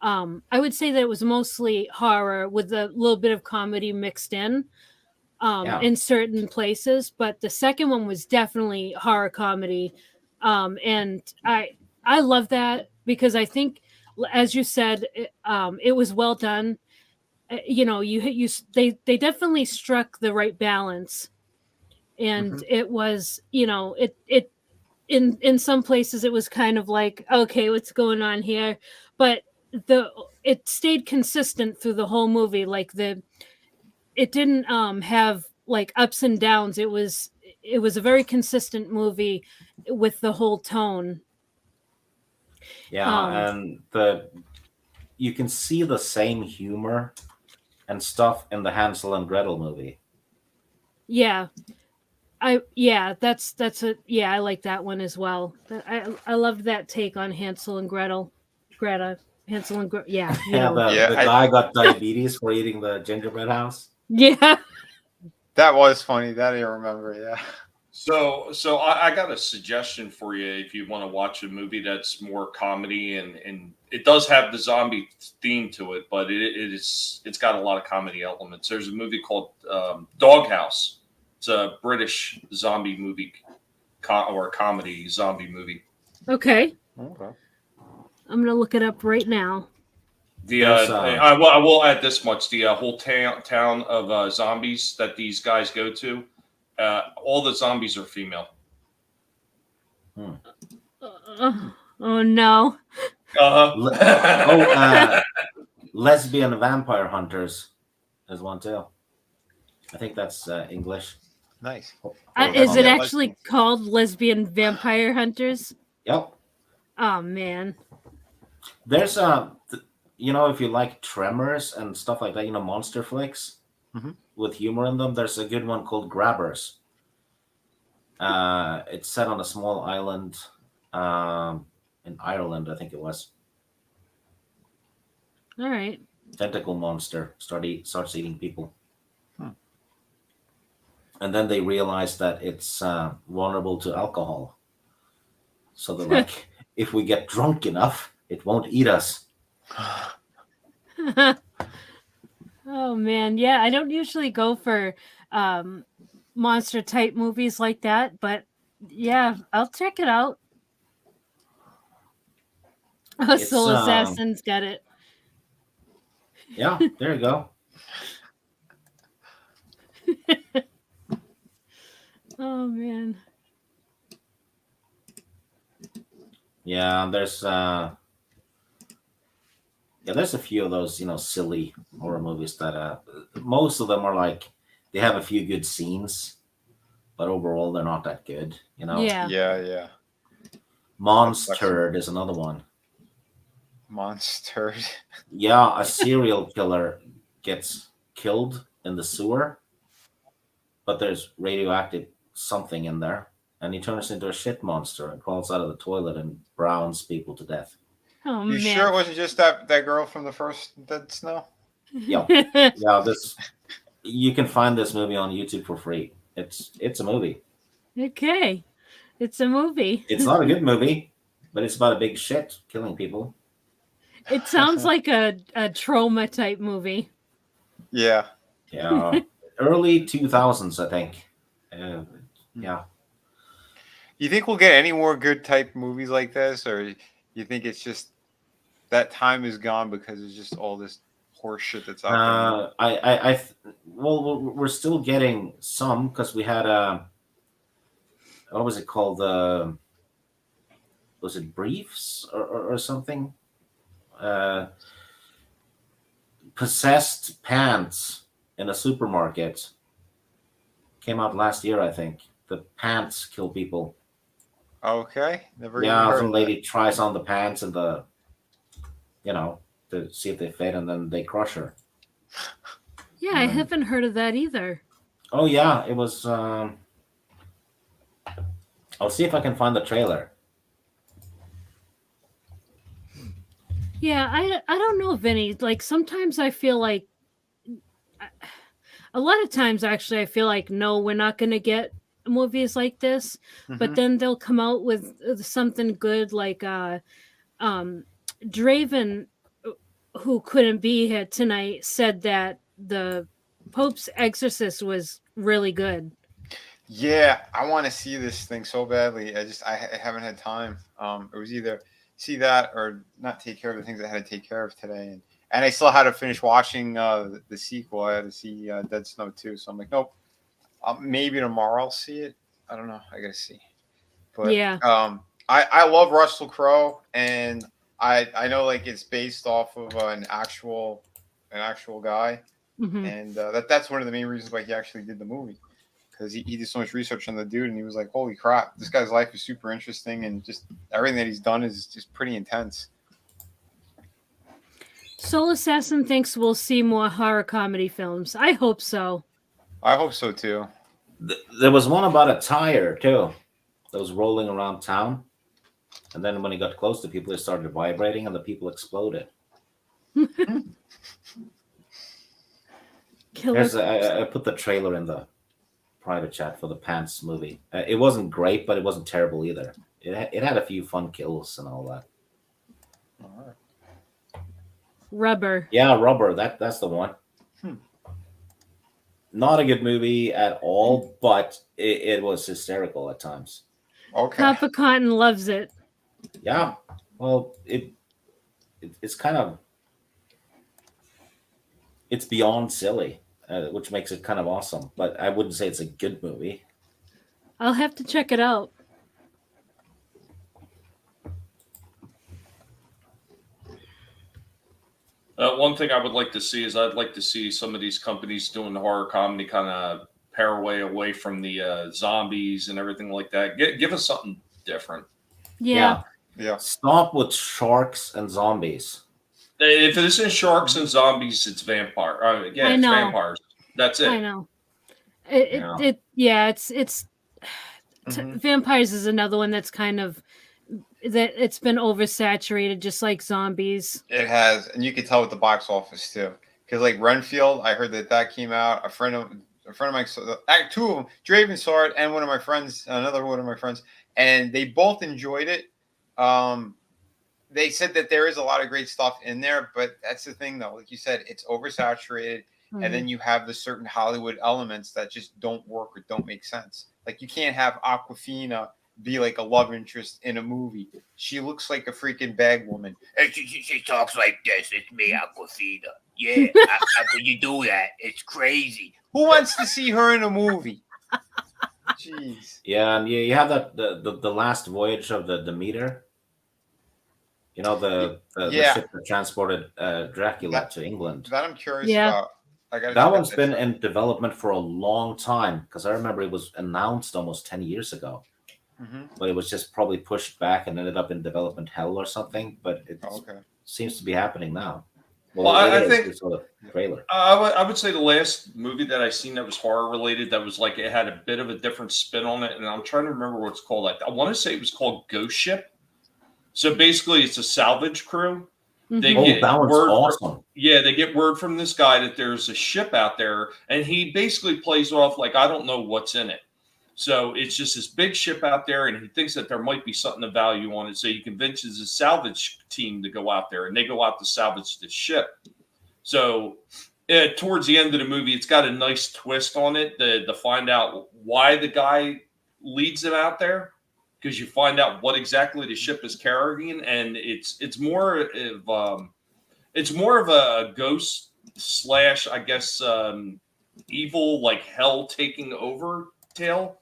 I would say that it was mostly horror with a little bit of comedy mixed Yeah, in certain places, but the second one was definitely horror comedy. And I love that because I think, as you said, it was well done. They definitely struck the right balance, and Mm-hmm. it was, it in some places it was kind of like, okay, what's going on here, but the it stayed consistent through the whole movie. Like it didn't have like ups and downs. It was a very consistent movie with the whole tone. Um yeah, and you can see the same humor and stuff in the Hansel and Gretel movie. yeah, that's a yeah, I like that one as well. I loved that take on Hansel and Greta Hansel and yeah, Yeah, the Yeah. the guy got diabetes for eating the gingerbread house. yeah. That was funny. That I remember. Yeah. So I got a suggestion for you if you want to watch a movie that's more comedy, and it does have the zombie theme to it, but it's got a lot of comedy elements. There's a movie called Doghouse. It's a British zombie movie or comedy zombie movie. Okay, Okay. I'm gonna look it up right now. The There's I will add this much: the whole town of zombies that these guys go to, all the zombies are female. hmm. Oh no. Le- Uh-huh. Lesbian Vampire Hunters is one too. I think that's English. Nice. Or Is it Yeah, common. actually lesbian. called Lesbian Vampire Hunters? Yep. Oh man. There's if you like Tremors and stuff like that, monster flicks Mhm. with humor in them. There's a good one called Grabbers. It's set on a small island in Ireland, I think it was. All right. Tentacle monster starts eating people, Hmm. and then they realize that it's vulnerable to alcohol. So they're like, if we get drunk enough, it won't eat us. Oh man, yeah, I don't usually go for um monster type movies like that, but yeah, I'll check it out. Oh, It's Soul Assassin's got it. yeah, there you go. Oh man. Yeah, there's a few of those, silly horror movies that most of them are like they have a few good scenes, but overall they're not that good. Yeah. Yeah. Yeah. Monster is another one. Monster. Yeah, a serial killer gets killed in the sewer, but there's radioactive something in there, and he turns into a shit monster and crawls out of the toilet and browns people to death. Oh You man. sure it wasn't just that girl from the first Dead Snow? Yeah, yeah. You can find this movie on YouTube for free. It's a movie. Okay. It's a movie. It's not a good movie, but it's about a big shit killing people. It sounds like a trauma type movie. Yeah. Yeah, early 2000s, I think. Yeah. You think we'll get any more good type movies like this, or you think it's just that time is gone because it's just all this horse shit that's out there? Well, we're still getting some because we had what was it called? Was it Briefs or something? Uh, Possessed Pants in a supermarket came out last year, I think. The pants kill people. Okay, never even Yeah, heard some of that. lady tries on the pants and to see if they fit, and then they crush her. Yeah, I haven't heard of that either. Oh yeah, it was. I'll see if I can find the trailer. Yeah, I don't know, Vinny. Like sometimes I feel like a lot of times actually I feel like no, we're not going to get movies like this, but Mhm. then they'll come out with something good like Draven, who couldn't be here tonight, said that the Pope's Exorcist was really good. Yeah, I want to see this thing so badly. I haven't had time. It was either see that or not take care of the things I had to take care of today, and I still had to finish watching the sequel. I had to see Dead Snow 2, so I'm like, nope. Maybe tomorrow I'll see it. I don't know. I gotta see. But Yeah. I love Russell Crowe, and I know like it's based off of an actual guy, Hmm. and that's one of the main reasons why he actually did the movie, because he did so much research on the dude, and he was like, holy crap, this guy's life is super interesting, and just everything that he's done is just pretty intense. Soul Assassin thinks we'll see more horror comedy films. I hope so. I hope so too. There was one about a tire too that was rolling around town, and then when it got close to people, it started vibrating, and the people exploded. Killer. I put the trailer in the private chat for the Pants movie. It wasn't great, but it wasn't terrible either. It had a few fun kills and all that. All right. Rubber. Yeah, Rubber. That's the one. Hmm. Not a good movie at all, but it was hysterical at times. Okay. Papa Cotton loves it. Yeah. Well, it's kind of it's beyond silly, which makes it kind of awesome. But I wouldn't say it's a good movie. I'll have to check it out. One thing I would like to see is I'd like to see some of these companies doing the horror comedy kind of pare away from the zombies and everything like that. Give us something different. Yeah. Yeah. Stop with sharks and zombies. If it isn't sharks and zombies, it's vampire. Yeah, I it's know. vampires. That's it. I know. It's Mhm. vampires is another one that's kind of that it's been oversaturated, just like zombies. It has, and you can tell with the box office too. Because like Renfield, I heard that came out. A friend of mine, two of them, Draven saw it, and one of my friends, another one of my friends, and they both enjoyed it. They said that there is a lot of great stuff in there, but that's the thing though. Like you said, it's oversaturated, and then you have the certain Hollywood elements that just don't work or don't make sense. Like you can't have Aquafina be like a love interest in a movie. She looks like a freaking bag woman. And she talks like this. It's me, Aquafina. Yeah, how can you do that? It's crazy. Who wants to see her in a movie? Jeez. Yeah, and you have that the last voyage of the Demeter. You know the Yeah. ship that transported Dracula to England. That I'm curious Yeah. about. I gotta That check one's been out. in development for a long time because I remember it was announced almost 10 years ago, Mhm. but it was just probably pushed back and ended up in development hell or something. But it Oh, okay. seems to be happening now. Well, I it is. think- We saw the trailer. I would say the last movie that I seen that was horror related that was like it had a bit of a different spin on it, and I'm trying to remember what it's called. I want to say it was called Ghost Ship. So basically, it's a salvage crew, They Mhm. Oh, get that one's word awesome. yeah, they get word from this guy that there's a ship out there, and he basically plays off like I don't know what's in it. So it's just this big ship out there, and he thinks that there might be something of value on it. So he convinces his salvage team to go out there, and they go out to salvage the ship. So towards the end of the movie, it's got a nice twist on it to find out why the guy leads them out there, because you find out what exactly the ship is carrying, and it's more of a ghost slash, I guess, evil like hell taking over tale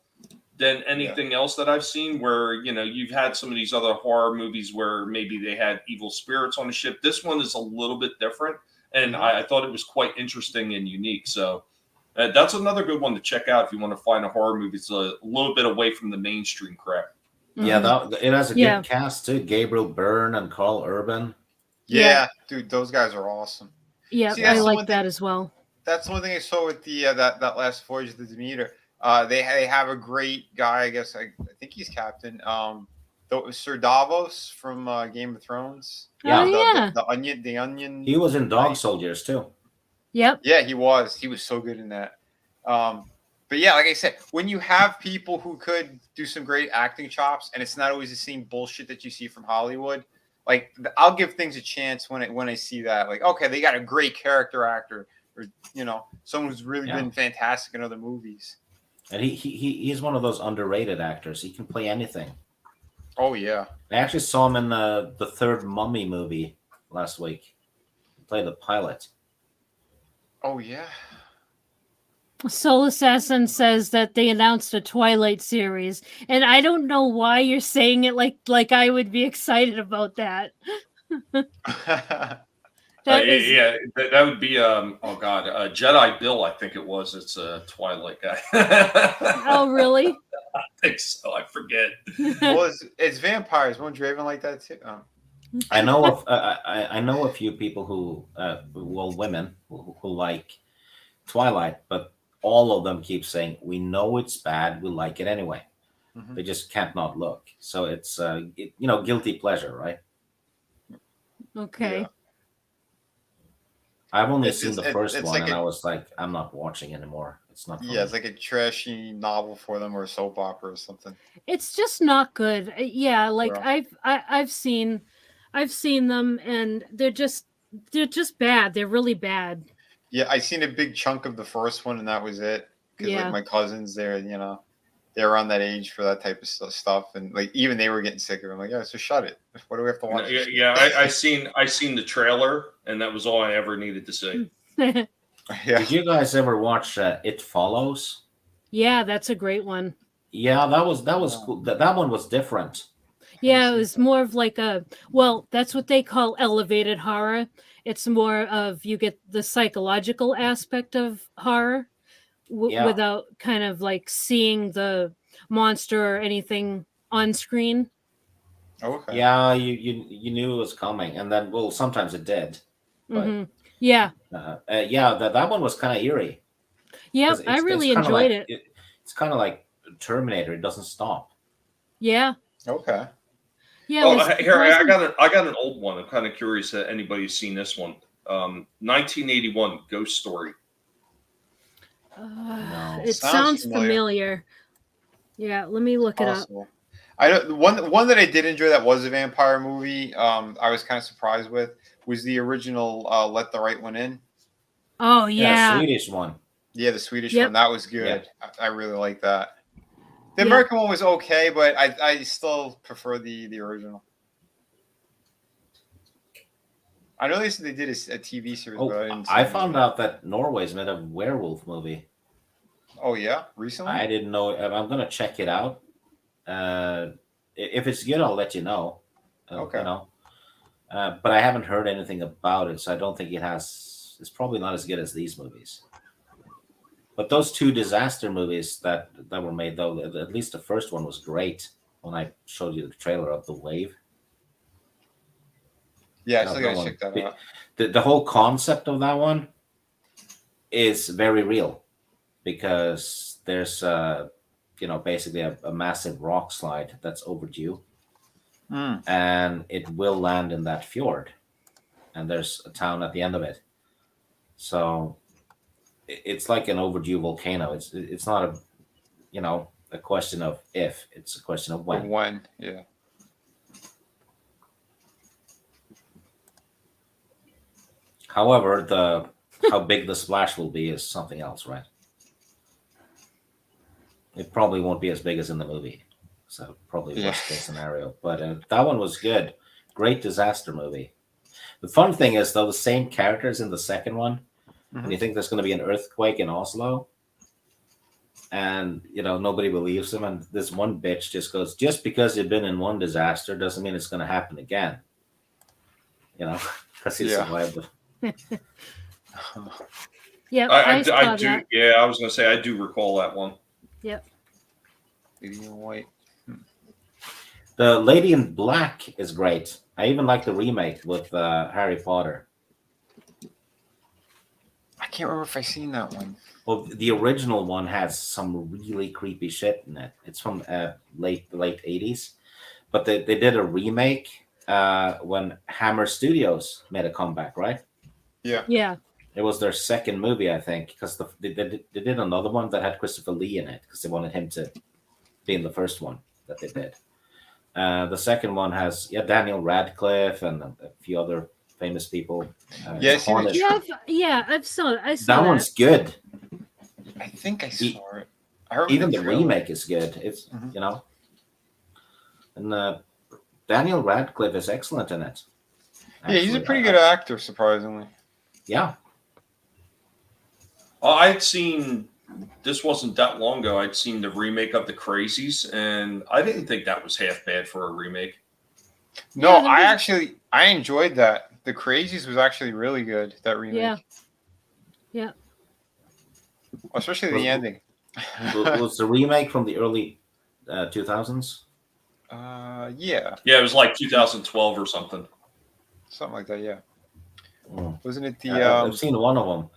than anything else that I've seen. Where you've had some of these other horror movies where maybe they had evil spirits on the ship. This one is a little bit different, and I thought it was quite interesting and unique. So that's another good one to check out if you want to find a horror movie. It's a little bit away from the mainstream crap. Yeah, Mhm. it has a Yeah. good cast too. Gabriel Byrne and Carl Urban. Yeah, dude, those guys are awesome. Yeah, See, I that's the like one that thing. as well. That's the one thing I saw with the that last voyage of the Demeter. They have a great guy. I guess I think he's captain. Sir Davos from Game of Thrones. Yeah. Oh yeah. The onion. He was in Dog Knight. Soldiers too. Yep. Yeah, he was. He was so good in that. But yeah, like I said, when you have people who could do some great acting chops, and it's not always the same bullshit that you see from Hollywood, like I'll give things a chance when I see that. Like, okay, they got a great character actor, or someone who's really been fantastic in other movies. And he's one of those underrated actors. He can play anything. Oh yeah. I actually saw him in the third Mummy movie last week. He played the pilot. Oh yeah. Soul Assassin says that they announced a Twilight series, and I don't know why you're saying it like I would be excited about that. Yeah, that would be oh god, Jedi Bill, I think it was. It's a Twilight guy. Oh really? I think so. I forget. Well, it's vampires. Won't Draven like that too? I know of I know a few people who women who like Twilight, but all of them keep saying we know it's bad, we like it anyway. Mhm. They just can't not look. So it's guilty pleasure, right? Okay. Yeah. I've only It's seen just- the first it's one, like and a- I was like, I'm not watching anymore. It's not. For Yeah, it's me. like a trashy novel for them or a soap opera or something. It's just not good. Yeah, like Yeah. I've seen them, and they're just bad. They're really bad. Yeah, I seen a big chunk of the first one, and that was it. Because Yeah. like my cousins, they're on that age for that type of stuff, and like even they were getting sick of it. I'm like, yeah, so shut it. What do we have to watch? this shit? Yeah, I seen the trailer, and that was all I ever needed to see. Yeah. Did you guys ever watch It Follows? Yeah, that's a great one. Yeah, that was cool. That one was different. Yeah, it was more of like that's what they call elevated horror. It's more of you get the psychological aspect of horror Yeah. without kind of like seeing the monster or anything on screen. Okay. Yeah, you knew it was coming, and then sometimes it did. But Mhm. Yeah. yeah, that one was kind of eerie. Yep, 'Cause I really kinda enjoyed like, it. It's kind of like Terminator. It doesn't stop. Yeah. Okay. Yeah. Oh, it was here I surprising. got an old one. I'm kind of curious if anybody's seen this one. 1981 Ghost Story. No. It Sounds sounds familiar. familiar. Yeah, let me look it up. Possible. I know one that I did enjoy that was a vampire movie. I was kind of surprised with was the original Let the Right One In. Oh Yeah, yeah. Swedish one. Yeah, the Swedish Yep. one. That was good. I really like that. The Yep. American one was okay, but I still prefer the original. I know they said they did a TV series, but I Oh, didn't see I it. found out that Norway's made a werewolf movie. Oh yeah, recently. I didn't know. I'm gonna check it out. If it's good, I'll let you know. Okay. But I haven't heard anything about it, so I don't think it has. It's probably not as good as these movies. But those two disaster movies that were made, though, at least the first one was great. When I showed you the trailer of The Wave, Yeah, I that still gotta one- check that out. the whole concept of that one is very real, because there's basically a massive rock slide that's overdue, Mm. and it will land in that fjord. and there's a town at the end of it. So it's like an overdue volcano. It's not a a question of if, it's a question of But when. when? Yeah. However, the how big the splash will be is something else, right? It probably won't be as big as in the movie, so probably Yeah. worst case scenario. But that one was good, great disaster movie. The fun thing is though, the same characters in the second one, and you think there's going to be an earthquake in Oslo, and nobody believes him, and this one bitch just goes, just because you've been in one disaster doesn't mean it's going to happen again. Because he Yeah. survived it. Yep, I saw do. that. Yeah, I was going to say I do recall that one. Yep. Lady in White. The Lady in Black is great. I even like the remake with Harry Potter. I can't remember if I seen that one. Well, the original one has some really creepy shit in it. It's from the late 80s, but they did a remake when Hammer Studios made a comeback, right? Yeah. Yeah. It was their second movie, I think, because they did another one that had Christopher Lee in it because they wanted him to be in the first one that they did. The second one has Daniel Radcliffe and a few other famous people. Yes, he was- I saw that that. one's good. I think I saw it. I remember Even the trailer. remake is good. It's and Daniel Radcliffe is excellent in it. Yeah, he's a Actually, pretty good actor, surprisingly. Yeah, I'd seen, this wasn't that long ago, I'd seen the remake of The Crazies, and I didn't think that was half bad for a remake. No, Yeah, I enjoyed that. The Crazies was actually really good, that remake. Yeah. Yeah. Especially the ending. was the remake from the early 2000s? Yeah. Yeah, it was like 2012 or something. Something like that, yeah. Mm. Wasn't it the I've seen one of them.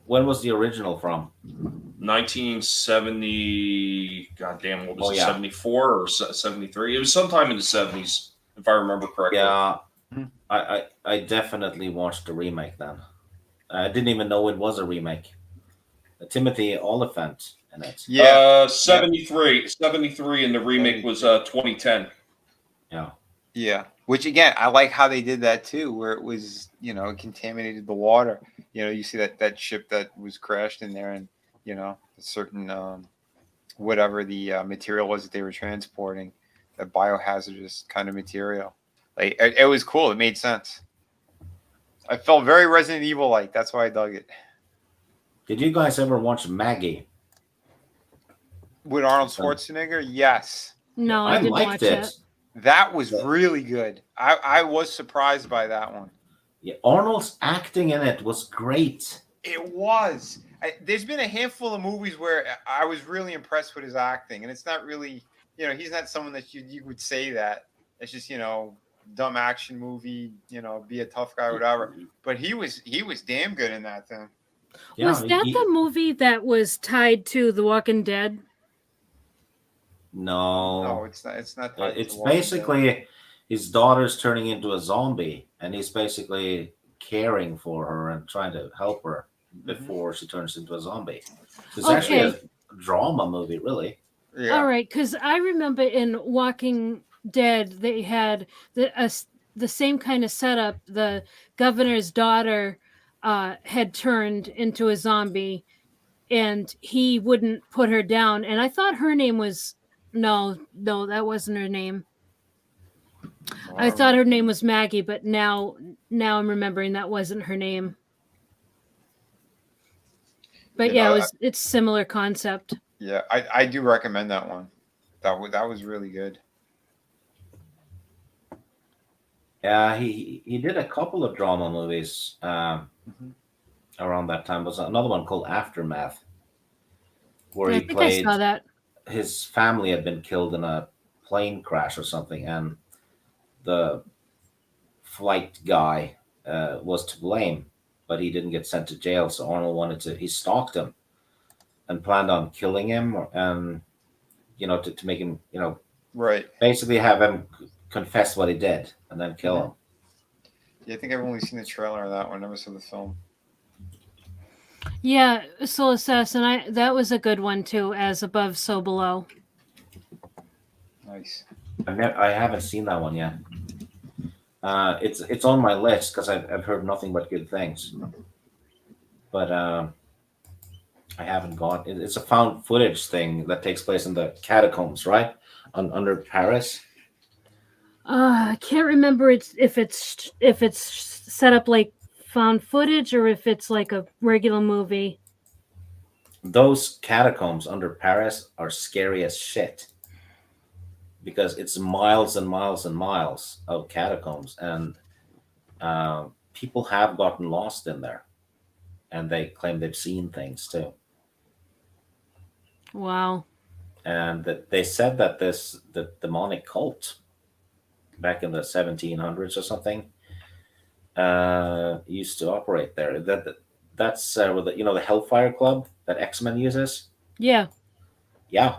When was the original from? 1970, goddamn, what was it, yeah. 74 or 73? It was sometime in the 70s, if I remember correctly. Yeah, I definitely watched the remake then. I didn't even know it was a remake. Timothy Oliphant in it. Yeah. 73, 73, and the remake was 2010. Yeah. Yeah. Which again, I like how they did that too, where it was, it contaminated the water. You see that ship that was crashed in there, and a certain whatever the material was that they were transporting, that biohazardous kind of material. Like it was cool. It made sense. I felt very Resident Evil like. That's why I dug it. Did you guys ever watch Maggie? With Arnold Schwarzenegger? Yes. No, I didn't liked watch it. it. That was really good. I was surprised by that one. Yeah, Arnold's acting in it was great. It was. There's been a handful of movies where I was really impressed with his acting, and it's not really, he's not someone that you would say that. It's just, dumb action movie, be a tough guy, whatever. But he was damn good in that thing. Yeah, Was that the movie that was tied to The Walking Dead? No, it's not. It's not. tied to It's Walking Dead. basically his daughter's turning into a zombie, and he's basically caring for her and trying to help her before she turns into a zombie. It's actually a drama movie, really. Yeah. All right, because I remember in Walking Dead they had the same kind of setup. The governor's daughter had turned into a zombie, and he wouldn't put her down. And I thought her name was no, that wasn't her name. I thought her name was Maggie, but now I'm remembering that wasn't her name. But it's similar concept. Yeah, I do recommend that one. That was really good. Yeah, he did a couple of drama movies around that time. Was another one called Aftermath, where I he think played. I saw that. His family had been killed in a plane crash or something, and the flight guy was to blame, but he didn't get sent to jail. So Arnold he stalked him and planned on killing him, and to make him, right, basically have him confess what he did and then kill him. Yeah, I think I've only seen the trailer of that one. Never saw the film. Yeah, Soul Assassin. That was a good one too. As above, so below. Nice. I haven't seen that one yet. It's on my list because I've heard nothing but good things. But I haven't gone. It's a found footage thing that takes place in the catacombs, right? Under Paris. I can't remember if it's set up like found footage or if it's like a regular movie. Those catacombs under Paris are scary as shit because it's miles and miles and miles of catacombs, and people have gotten lost in there, and they claim they've seen things too. Wow. And that they said that the demonic cult back in the 1700s or something used to operate there. That's with the Hellfire Club that X-Men uses. Yeah. Yeah,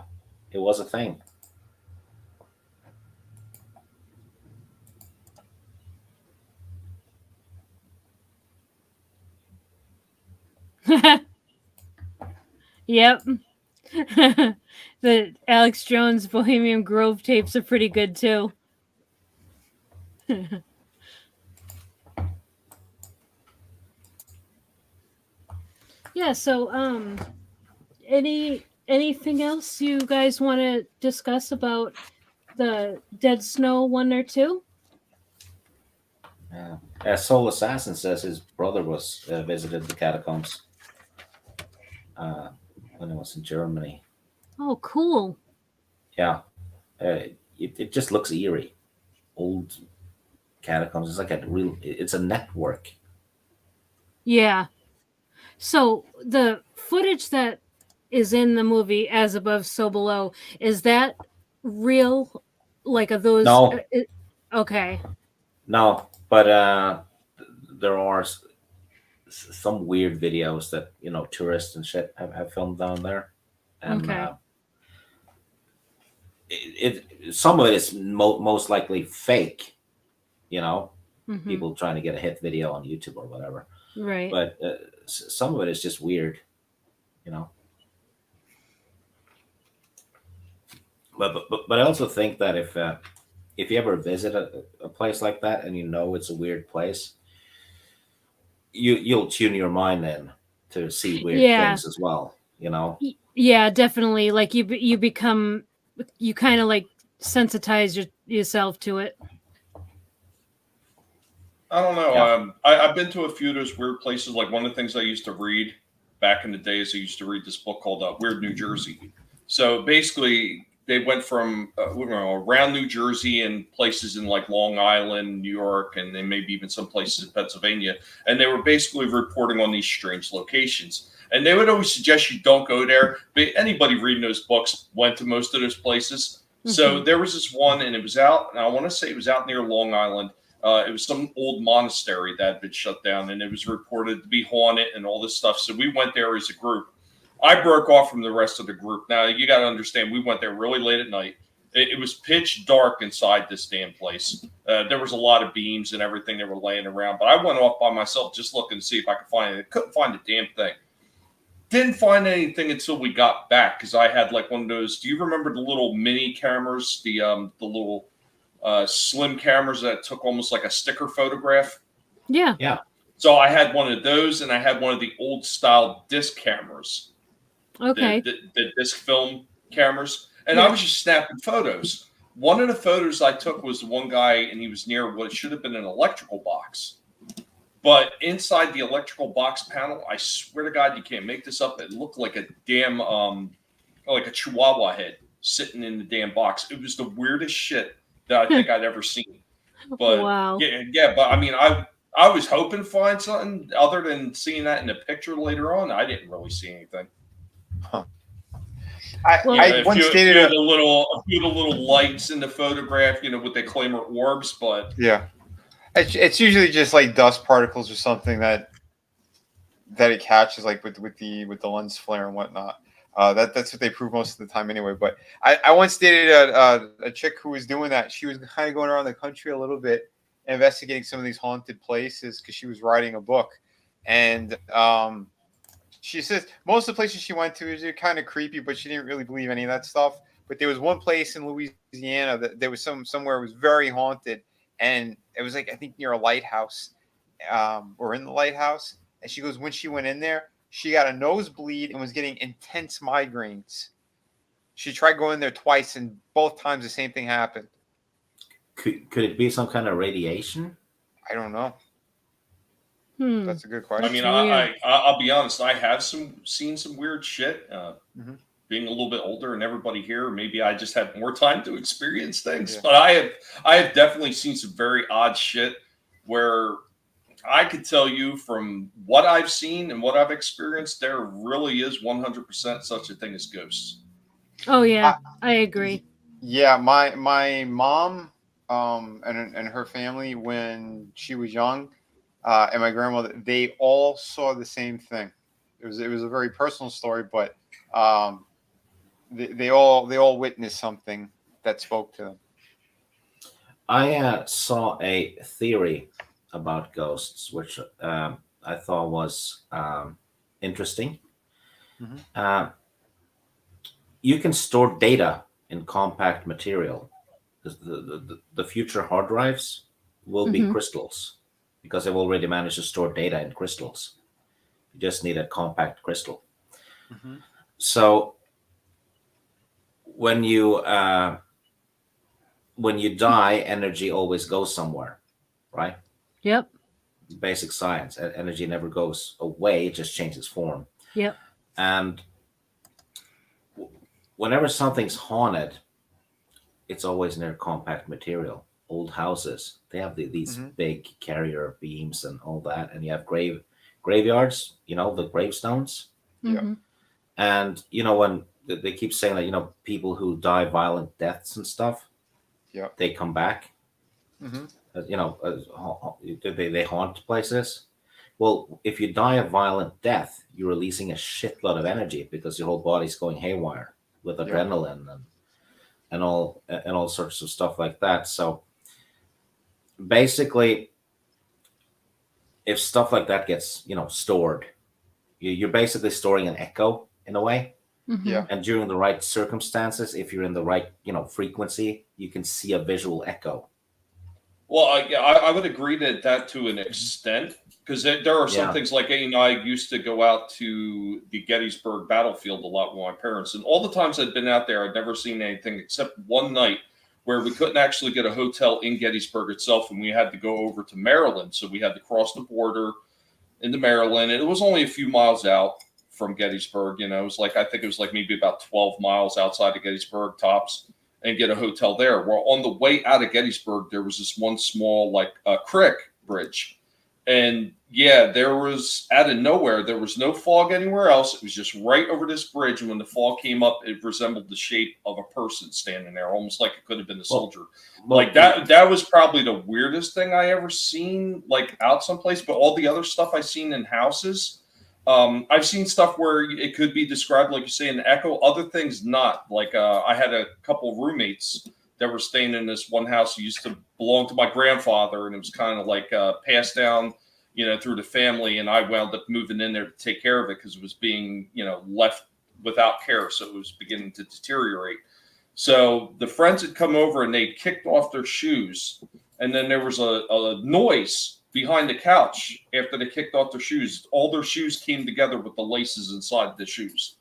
it was a thing. Yep. The Alex Jones Bohemian Grove tapes are pretty good too. Yeah, so anything else you guys want to discuss about the Dead Snow 1 or 2? Yeah. Soul Assassin says his brother was visited the catacombs uh, when he was in Germany. Oh, cool. Yeah, it just looks eerie. Old catacombs. It's like it's a network. Yeah. So the footage that is in the movie As Above, So Below, is that real? Like, are those... No, okay. no, but there are some weird videos that tourists and shit have filmed down there, and Okay. some of it is most likely fake. Mhm. People trying to get a hit video on YouTube or whatever. Right. But some of it is just weird, you know. But I also think that if you ever visit a place like that and it's a weird place, you'll tune your mind in to see weird Yeah. things as well. Yeah, definitely. Like you become, you kind of like sensitize yourself to it. I don't know. Yeah. I've been to a few of those weird places. Like one of the things I used to read back in the days, I used to read this book called Weird New Jersey. So basically, they went from around New Jersey and places in like Long Island, New York, and then maybe even some places in Pennsylvania. And they were basically reporting on these strange locations. And they would always suggest you don't go there. But anybody reading those books went to most of those places. So there was this one, and it was out, and I want to say it was out near Long Island. It was some old monastery that had been shut down, and it was reported to be haunted and all this stuff. So we went there as a group. I broke off from the rest of the group. Now, you got to understand, we went there really late at night. It was pitch dark inside this damn place. There was a lot of beams and everything that were laying around, but I went off by myself just looking to see if I could find it. Couldn't find a damn thing. Didn't find anything until we got back because I had like one of those. Do you remember the little mini cameras, the little slim cameras that took almost like a sticker photograph? Yeah. Yeah. So I had one of those, and I had one of the old style disc cameras. Okay. The disc film cameras, and I was just snapping photos. One of the photos I took was the one guy, and he was near what should have been an electrical box. But inside the electrical box panel, I swear to God, you can't make this up. It looked like a damn, like a chihuahua head sitting in the damn box. It was the weirdest shit that I think I'd ever seen. But wow. yeah. But I mean, I was hoping to find something other than seeing that in the picture later on. I didn't really see anything. Huh. I once stated a few of the little lights in the photograph, what they claim are orbs, but yeah, it's usually just like dust particles or something that it catches, like with the lens flare and whatnot. That's what they prove most of the time anyway. But I once dated a chick who was doing that. She was kind of going around the country a little bit, investigating some of these haunted places because she was writing a book, and she says most of the places she went to was kind of creepy, but she didn't really believe any of that stuff. But there was one place in Louisiana that there was somewhere it was very haunted, and it was like I think near a lighthouse, or in the lighthouse. And she goes when she went in there, she got a nosebleed and was getting intense migraines. She tried going there twice, and both times the same thing happened. Could it be some kind of radiation? I don't know. Hmm. That's a good I question. mean, That's weird. I'll be honest. I have seen some weird shit. Mhm. Being a little bit older and everybody here, maybe I just had more time to experience things. Yeah. But I have definitely seen some very odd shit where I could tell you from what I've seen and what I've experienced, there really is 100% such a thing as ghosts. Oh yeah, I agree. Yeah, my mom, and her family when she was young, and my grandmother, they all saw the same thing. It was a very personal story, but um, they all witnessed something that spoke to them. I saw a theory about ghosts, which I thought was interesting. Mhm. Uh, you can store data in compact material. The future hard drives will be Hmm. crystals because they've already managed to store data in crystals. You just need a compact crystal. Mhm. So when you die, energy always goes somewhere, right? Yep. Basic science. Energy never goes away; it just changes form. Yep. And whenever something's haunted, it's always near compact material. Old houses, they have these Mhm. big carrier beams and all that, and you have graveyards. The gravestones, Yeah. Hmm. and when they keep saying that people who die violent deaths and stuff, Yeah. they come back. Hmm. They haunt places. Well, if you die a violent death, you're releasing a shitload of energy because your whole body's going haywire with Yeah. adrenaline and all sorts of stuff like that. So basically, if stuff like that gets stored, you're basically storing an echo in a way. Hmm. Yeah. And during the right circumstances, if you're in the right frequency, you can see a visual echo. Well, I would agree to an extent because there are some Yeah. things like I used to go out to the Gettysburg battlefield a lot with my parents, and all the times I'd been out there, I'd never seen anything except one night where we couldn't actually get a hotel in Gettysburg itself, and we had to go over to Maryland, so we had to cross the border into Maryland, and it was only a few miles out from Gettysburg. It was like I think it was like maybe about 12 miles outside of Gettysburg tops, and get a hotel there. Well, on the way out of Gettysburg, there was this one small like creek bridge, and yeah, there was out of nowhere there was no fog anywhere else. It was just right over this bridge, and when the fog came up, it resembled the shape of a person standing there, almost like it could have been a soldier. Like that was probably the weirdest thing I ever seen, like out someplace. But all the other stuff I seen in houses, I've seen stuff where it could be described like you say an echo. Other things not. Like I had a couple of roommates that were staying in this one house who used to belong to my grandfather, and it was kind of like passed down, through the family. And I wound up moving in there to take care of it because it was being, left without care, so it was beginning to deteriorate. So the friends had come over and they kicked off their shoes, and then there was a noise behind the couch after they kicked off their shoes. All their shoes came together with the laces inside the shoes.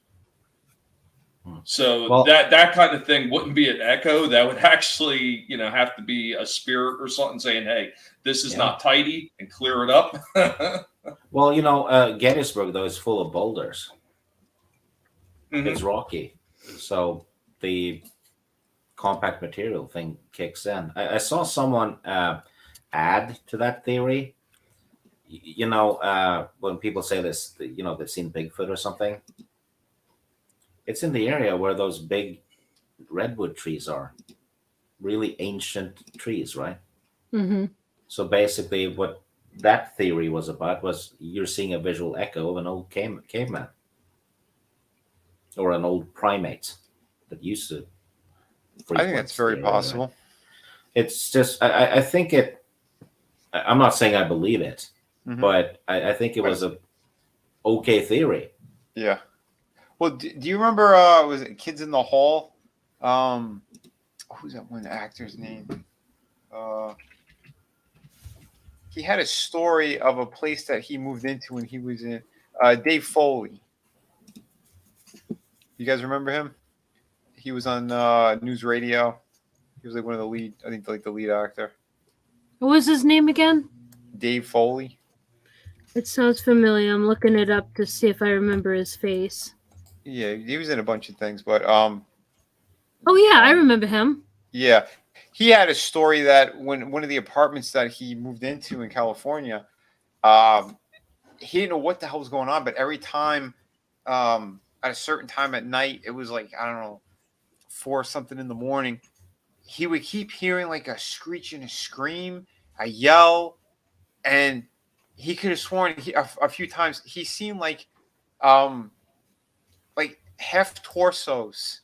So Well, that kind of thing wouldn't be an echo. That would actually, have to be a spirit or something saying, "Hey, this is yeah. not tidy," and clear it up. Well, Gettysburg though is full of boulders. Mhm. It's rocky, so the compact material thing kicks in. I saw someone add to that theory. When people say this, they've seen Bigfoot or something. It's in the area where those big redwood trees are, really ancient trees, right? Hmm. So basically, what that theory was about was you're seeing a visual echo of an old caveman or an old primate that used to I think that's frequent the very area, right? possible. It's just I think it I'm not saying I believe it, Mhm. but I think it But was a okay theory. yeah. Well, do you remember? Was it Kids in the Hall? Um, who's that one actor's name? Uh, he had a story of a place that he moved into when he was in. Dave Foley. You guys remember him? He was on news radio. He was like one of the lead. I think like the lead actor. What was his name again? Dave Foley. It sounds familiar. I'm looking it up to see if I remember his face. Yeah, he was in a bunch of things, but Oh yeah, I remember him. yeah, he had a story that when one of the apartments that he moved into in California, um, he didn't know what the hell was going on, but every time, at a certain time at night, it was like I don't know, 4 something in the morning. He would keep hearing like a screech and a scream, a yell, and he could have sworn a few times he seen um like half torsos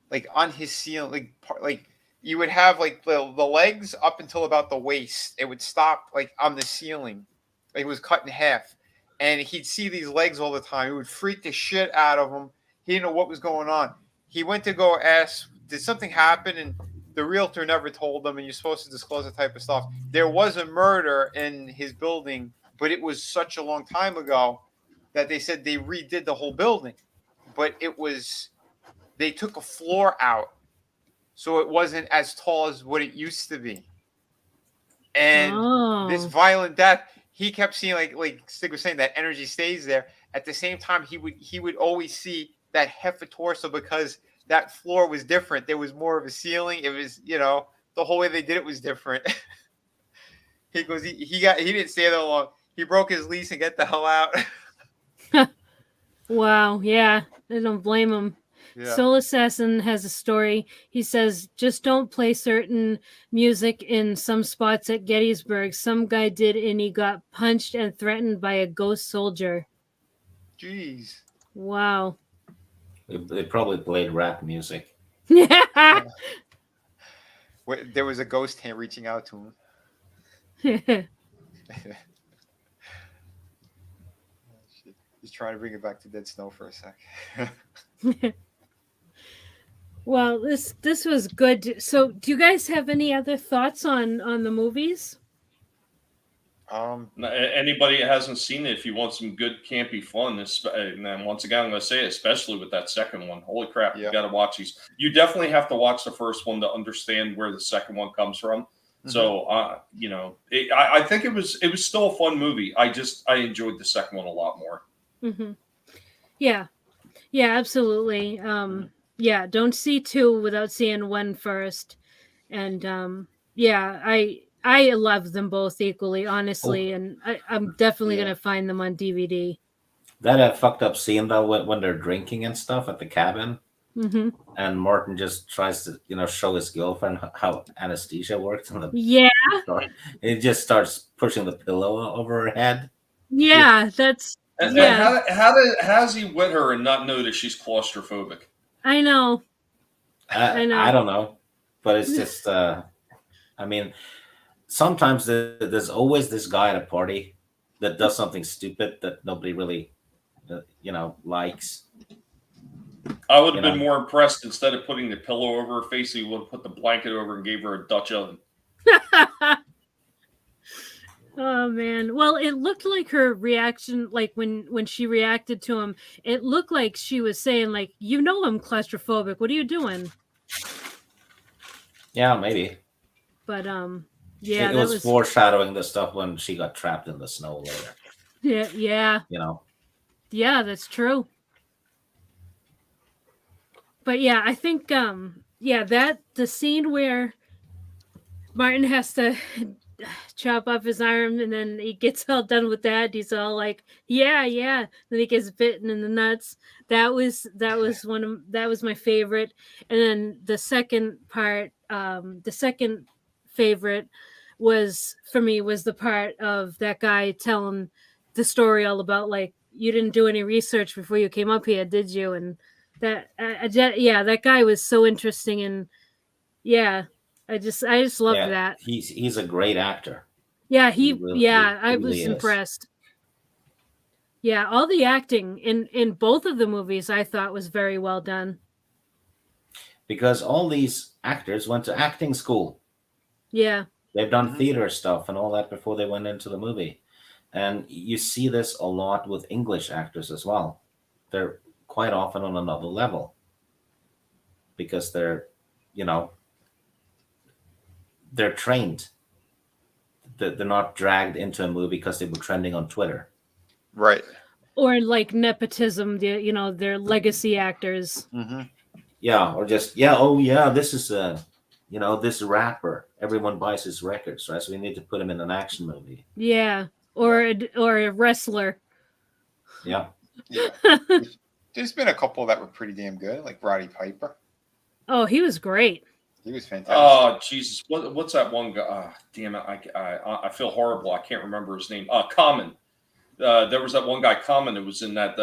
like on his ceiling, like you would have like the legs up until about the waist. It would stop like on the ceiling. Like, it was cut in half, and he'd see these legs all the time. It would freak the shit out of him. He didn't know what was going on. He went to go ask, "Did something happen?" And the realtor never told him. And you're supposed to disclose that type of stuff. There was a murder in his building, but it was such a long time ago that they said they redid the whole building. But it was they took a floor out so it wasn't as tall as what it used to be. And this Oh. violent death, he kept seeing like Stig was saying that energy stays there. At the same time, he would always see that half a torso because that floor was different. There was more of a ceiling. It was the whole way they did it was different. He goes he didn't stay there long. He broke his lease and get the hell out. Wow, yeah. I don't blame him. Yeah. Soul Assassin has a story. He says, just don't play certain music in some spots at Gettysburg. Some guy did, and he got punched and threatened by a ghost soldier. Jeez. Wow. They probably played rap music. Yeah. There was a ghost hand reaching out to him. He's trying to bring it back to dead snow for a sec. Well, this was good. So, do you guys have any other thoughts on the movies? Anybody that hasn't seen it, if you want some good campy fun, and then once again, I'm going to say, especially with that second one, holy crap, Yeah. you got to watch these. You definitely have to watch the first one to understand where the second one comes from. Mm-hmm. So, I think it was still a fun movie. I enjoyed the second one a lot more. Mm-hmm. Yeah, absolutely. Yeah, don't see two without seeing one first. And yeah, I love them both equally, honestly, and I'm definitely gonna find them on DVD. That fucked up scene though when they're drinking and stuff at the cabin, Mm-hmm. and Martin just tries to show his girlfriend how anesthesia works, and Yeah, he just starts pushing the pillow over her head. yeah, that's And yeah. how's he with her and not notice she's claustrophobic? I know. I don't know, but it's just I mean, sometimes there's always this guy at a party that does something stupid that nobody really likes. I would have been more impressed instead of putting the pillow over her face, he would have put the blanket over and gave her a Dutch oven. Oh man. Well, it looked like her reaction, like when she reacted to him, it looked like she was saying, like, I'm claustrophobic. What are you doing? Yeah, maybe. But yeah, it was foreshadowing the stuff when she got trapped in the snow later. Yeah. Yeah, that's true. But yeah, I think that the scene where Martin has to chop off his arm and then he gets all done with that, he's all like, yeah, then he gets bitten in the nuts. That was my favorite. And then the second part, the second favorite was for me was the part of that guy telling the story all about, like, you didn't do any research before you came up here, did you? And that that guy was so interesting. And yeah, I just loved that. He's a great actor. Yeah, He I really was is. impressed. Yeah, all the acting in both of the movies I thought was very well done. Because all these actors went to acting school. Yeah. They've done Mhm. theater stuff and all that before they went into the movie. And you see this a lot with English actors as well. They're quite often on another level because you know, they're trained. They're not dragged into a movie because they were trending on Twitter. Right. Or like nepotism, their legacy actors. Hmm. Yeah, or just yeah, oh yeah, this is this rapper. Everyone buys his records, right? So we need to put him in an action movie. Yeah. Yeah. Or a wrestler. Yeah. Yeah. There's been a couple that were pretty damn good, like Roddy Piper. Oh, he was great. He was fantastic. Oh Jesus! What's that one guy? Damn it! I feel horrible. I can't remember his name. Common. There was that one guy, Common, who was in that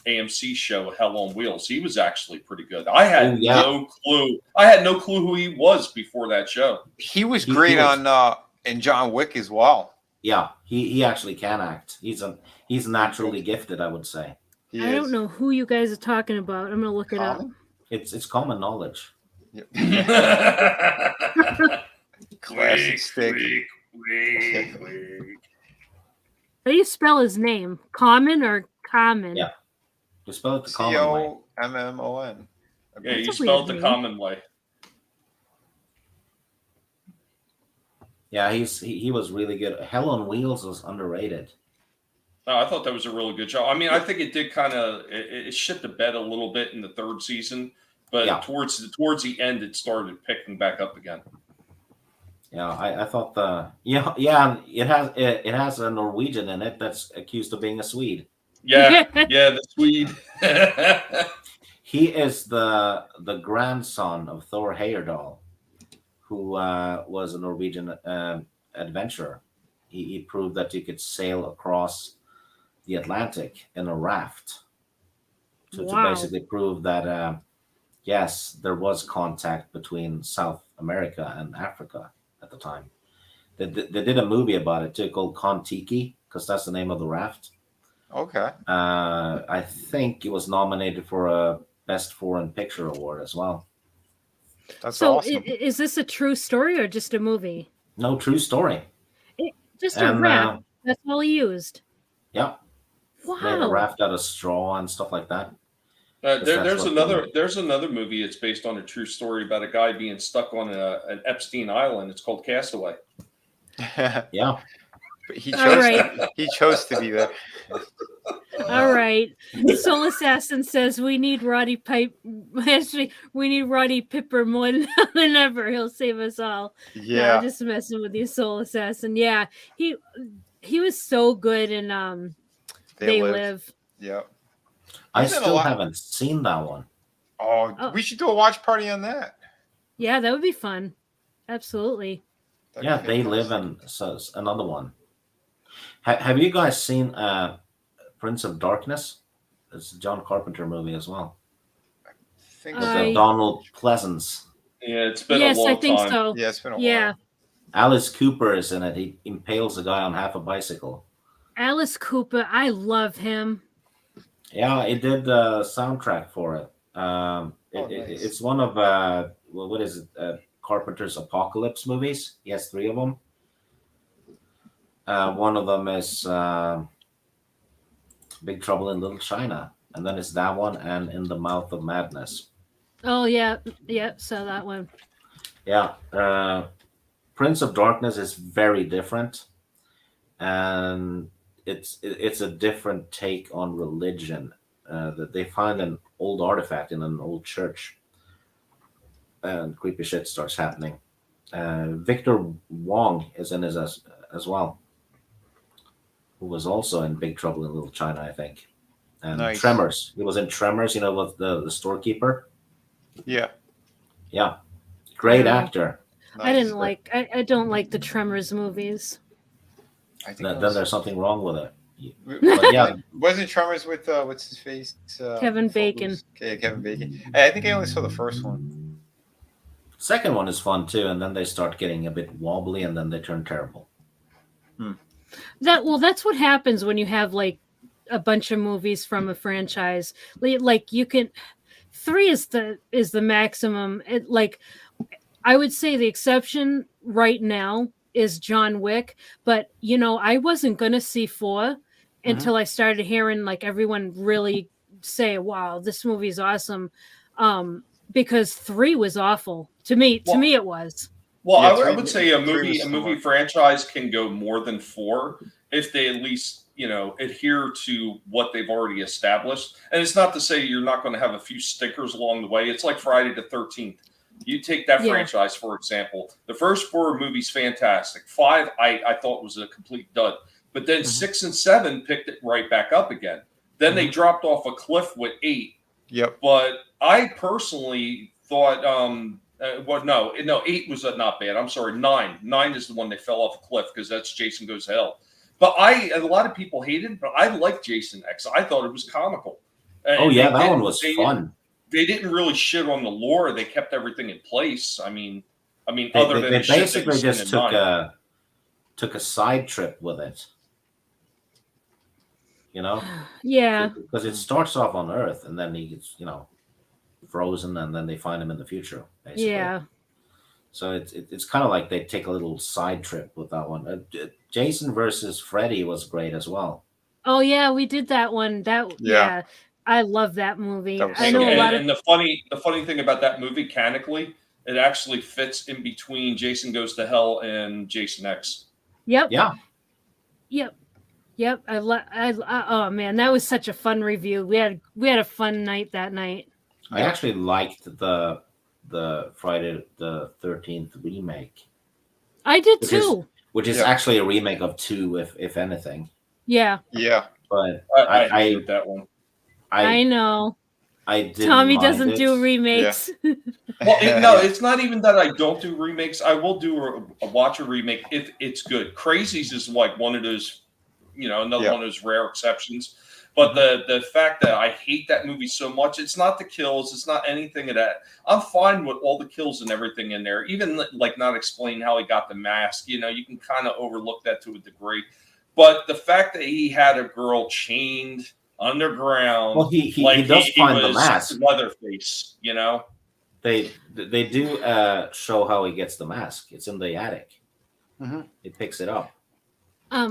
AMC show Hell on Wheels. He was actually pretty good. I had Oh, yeah. no clue. I had no clue who he was before that show. He was He great was- on in John Wick as well. Yeah, he actually can act. He's naturally gifted, I would say. He I is. don't know who you guys are talking about. I'm gonna look it up. Common? It's common knowledge. Yep. Classic Classic stick. How do you spell his name? Common or Common? Yeah. Just spell it the common way. Common. Yeah, you That's a spelled weird the name. common way. Yeah, he was really good. Hell on Wheels was underrated. No, I thought that was a really good show. I mean, I think it did kind of it shit the bed a little bit in the third season, but Yeah. towards the end, it started picking back up again. Yeah, I thought it has a Norwegian in it that's accused of being a Swede. Yeah, yeah, the Swede. He is the grandson of Thor Heyerdahl, who was a Norwegian adventurer. He proved that you could sail across the Atlantic in a raft to Wow. basically prove that yes, there was contact between South America and Africa at the time. They did a movie about it too called Kon-Tiki because that's the name of the raft. Okay. I think it was nominated for a Best Foreign Picture Award as well. That's So awesome. is this a true story or just a movie? No, true story. Just a And, raft. That's all he used. Yeah, made a Wow. raft out of straw and stuff like that. There's another movie. It's based on a true story about a guy being stuck on an Epstein Island. It's called Castaway. Yeah, But he All chose. right. He chose to be there. All right. Soul Assassin says we need Roddy Pipe. Actually, we need Roddy Piper more than ever. He'll save us all. Yeah. No, just messing with you, Soul Assassin. Yeah, he was so good in They Live. Yep. I He's in a still lot- haven't seen that one. Oh, we should do a watch party on that. Yeah, that would be fun. Absolutely. That'd Yeah, be They Live fantastic. and so it's another one. Have you guys seen Prince of Darkness? It's a John Carpenter movie as well. Think With I- Donald Pleasance. Yeah, it's been Yes, a long I think time. so. Yeah, it's been a Yeah. while. Alice Cooper is in it. He impales a guy on half a bicycle. Alice Cooper, I love him. Yeah, he did the soundtrack for it. Nice. It's one of what is it? Carpenter's Apocalypse movies. He has 3 of them. One of them is Big Trouble in Little China, and then it's that one and In the Mouth of Madness. Oh yeah, saw that one. Yeah, Prince of Darkness is very different, and it's a different take on religion. That they find an old artifact in an old church, and creepy shit starts happening. Victor Wong is in it as well, who was also in Big Trouble in Little China, I think. And Nice. Tremors. He was in Tremors, with the storekeeper. Yeah. Yeah, great Wow. actor. I Nice. didn't like. I don't like the Tremors movies. I think Then it was- there's something wrong with it. But yeah, Wasn't Tremors with what's his face? Kevin Bacon. Okay, Kevin Bacon. I think I only saw the first one. second one is fun too, and then they start getting a bit wobbly, and then they turn terrible. That's what happens when you have like a bunch of movies from a franchise. Like you can 3 is the maximum. Like I would say the exception right now is John Wick, but I wasn't going to see 4 until I started hearing like everyone really say, "Wow, this movie's awesome." Because 3 was awful. To me, Well, it was. Well, Yeah, I would say three was a similar. movie franchise can go more than 4 if they at least adhere to what they've already established. And it's not to say you're not going to have a few stickers along the way. It's like Friday the 13th. You take that Yeah. franchise for example. The first 4 movies fantastic. 5 I thought was a complete dud. But then 6 and 7 picked it right back up again. Then they dropped off a cliff with 8. Yep. But I personally thought no, 8 was not bad. I'm sorry, 9. 9 is the one they fell off a cliff because that's Jason Goes to Hell. But a lot of people hated it, but I liked Jason X. I thought it was comical. Oh And yeah, they that one didn't- was they, fun. They didn't really shit on the lore. They kept everything in place. I mean, They, other they, than they the shit that basically you've seen just in took 9. a side trip with it, Yeah. because it starts off on Earth and then he gets frozen, and then they find him in the future, basically. Yeah. So it's kind of like they take a little side trip with that one. Jason versus Freddy was great as well. Oh yeah, we did that one. Yeah. I love that movie. That was I so know a good. lot of And the funny thing about that movie, canonically, it actually fits in between Jason Goes to Hell and Jason X. Yep. Yeah, Yep. Yep. Oh man, that was such a fun review. We had a fun night that night. I actually liked the Friday the 13th remake, I did which is too. which is Yeah. actually a remake of 2, if anything. Yeah. Yeah. But I I hated that one. I know. I didn't Tommy mind doesn't it. do remakes. Well, no, it's not even that I don't do remakes. I will do watch a remake if it's good. Crazies is like one of those, another Yeah. one of those rare exceptions. But the fact that I hate that movie so much, it's not the kills, it's not anything of that. I'm fine with all the kills and everything in there, even like not explaining how he got the mask. You can kind of overlook that to a degree. But the fact that he had a girl chained underground, Well, he does find the was mask. Leatherface, They do show how he gets the mask. It's in the attic. Mhm. He picks it up.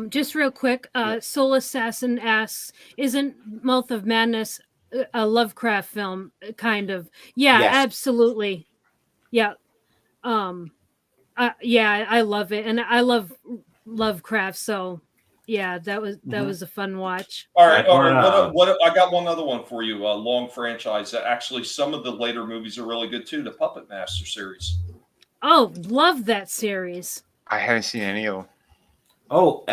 Just real quick, Soul Assassin asks, "Isn't Mouth of Madness a Lovecraft film? Kind of." Yeah, Yes. absolutely. Yeah. Yeah, I love it, and I love Lovecraft. So, yeah, that was a fun watch. All right. I wanna- What I got one other one for you. A long franchise that actually some of the later movies are really good too. The Puppet Master series. Oh, love that series. I haven't seen any of them. Oh,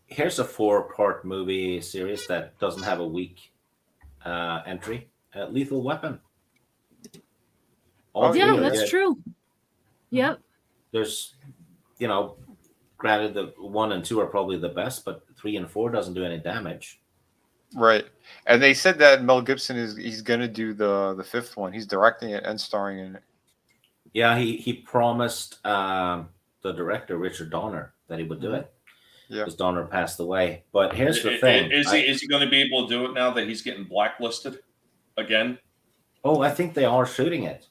here's a 4-part movie series that doesn't have a weak entry. Lethal Weapon. All Oh, three Yeah, are that's good. true. Yep. There's, granted, the 1 and 2 are probably the best, but 3 and 4 doesn't do any damage. Right. And they said that Mel Gibson he's gonna do the 5th one. He's directing it and starring in it. Yeah, he promised the director Richard Donner that he would do it. Yeah. Because Donner passed away. But here's the thing: Is he going to be able to do it now that he's getting blacklisted again? I think they are shooting it.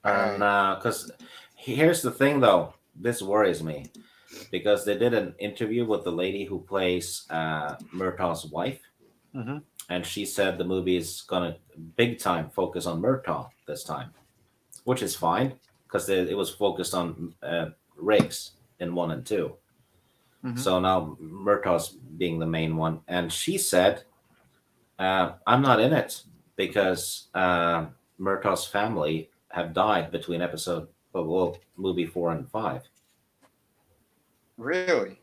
And because here's the thing, though, this worries me because they did an interview with the lady who plays Murtaugh's wife, Mhm. and she said the movie is gonna big time focus on Murtaugh this time, which is fine because it was focused on Riggs in 1 and 2. Mhm. So now Murtaugh's being the main one, and she said, "I'm not in it because Murtaugh's family have died between movie 4 and 5." Really?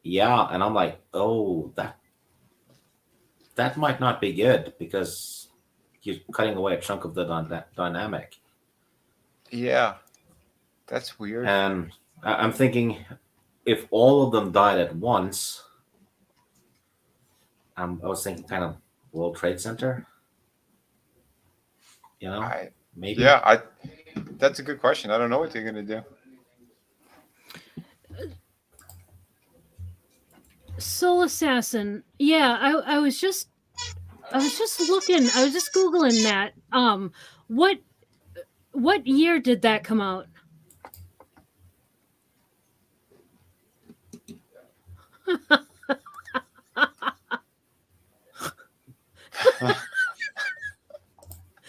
Yeah, and I'm like, oh, that might not be good because you're cutting away a chunk of the dynamic. Yeah. That's weird. And I'm thinking, if all of them died at once, I was thinking kind of World Trade Center. Maybe. Yeah, that's a good question. I don't know what they're gonna do. Soul Assassin. Yeah, I was just looking. I was just googling that. What year did that come out?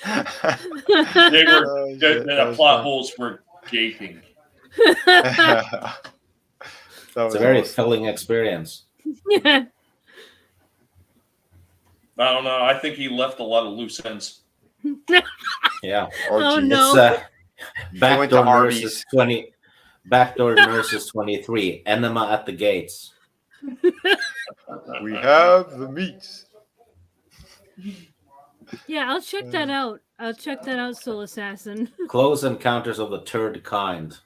They were Oh, shit, that the was plot fun. holes were gaping. That was It's a very awesome. filling experience. Yeah. I don't know. I think he left a lot of loose ends. Yeah. Oh geez. no. It's They went to Backdoor Arby's. Nurses 20. Backdoor Nurses 23. Enema at the gates. We have the meats. Yeah, I'll check that out. I'll check that out, Soul Assassin. Close Encounters of the Third Kind.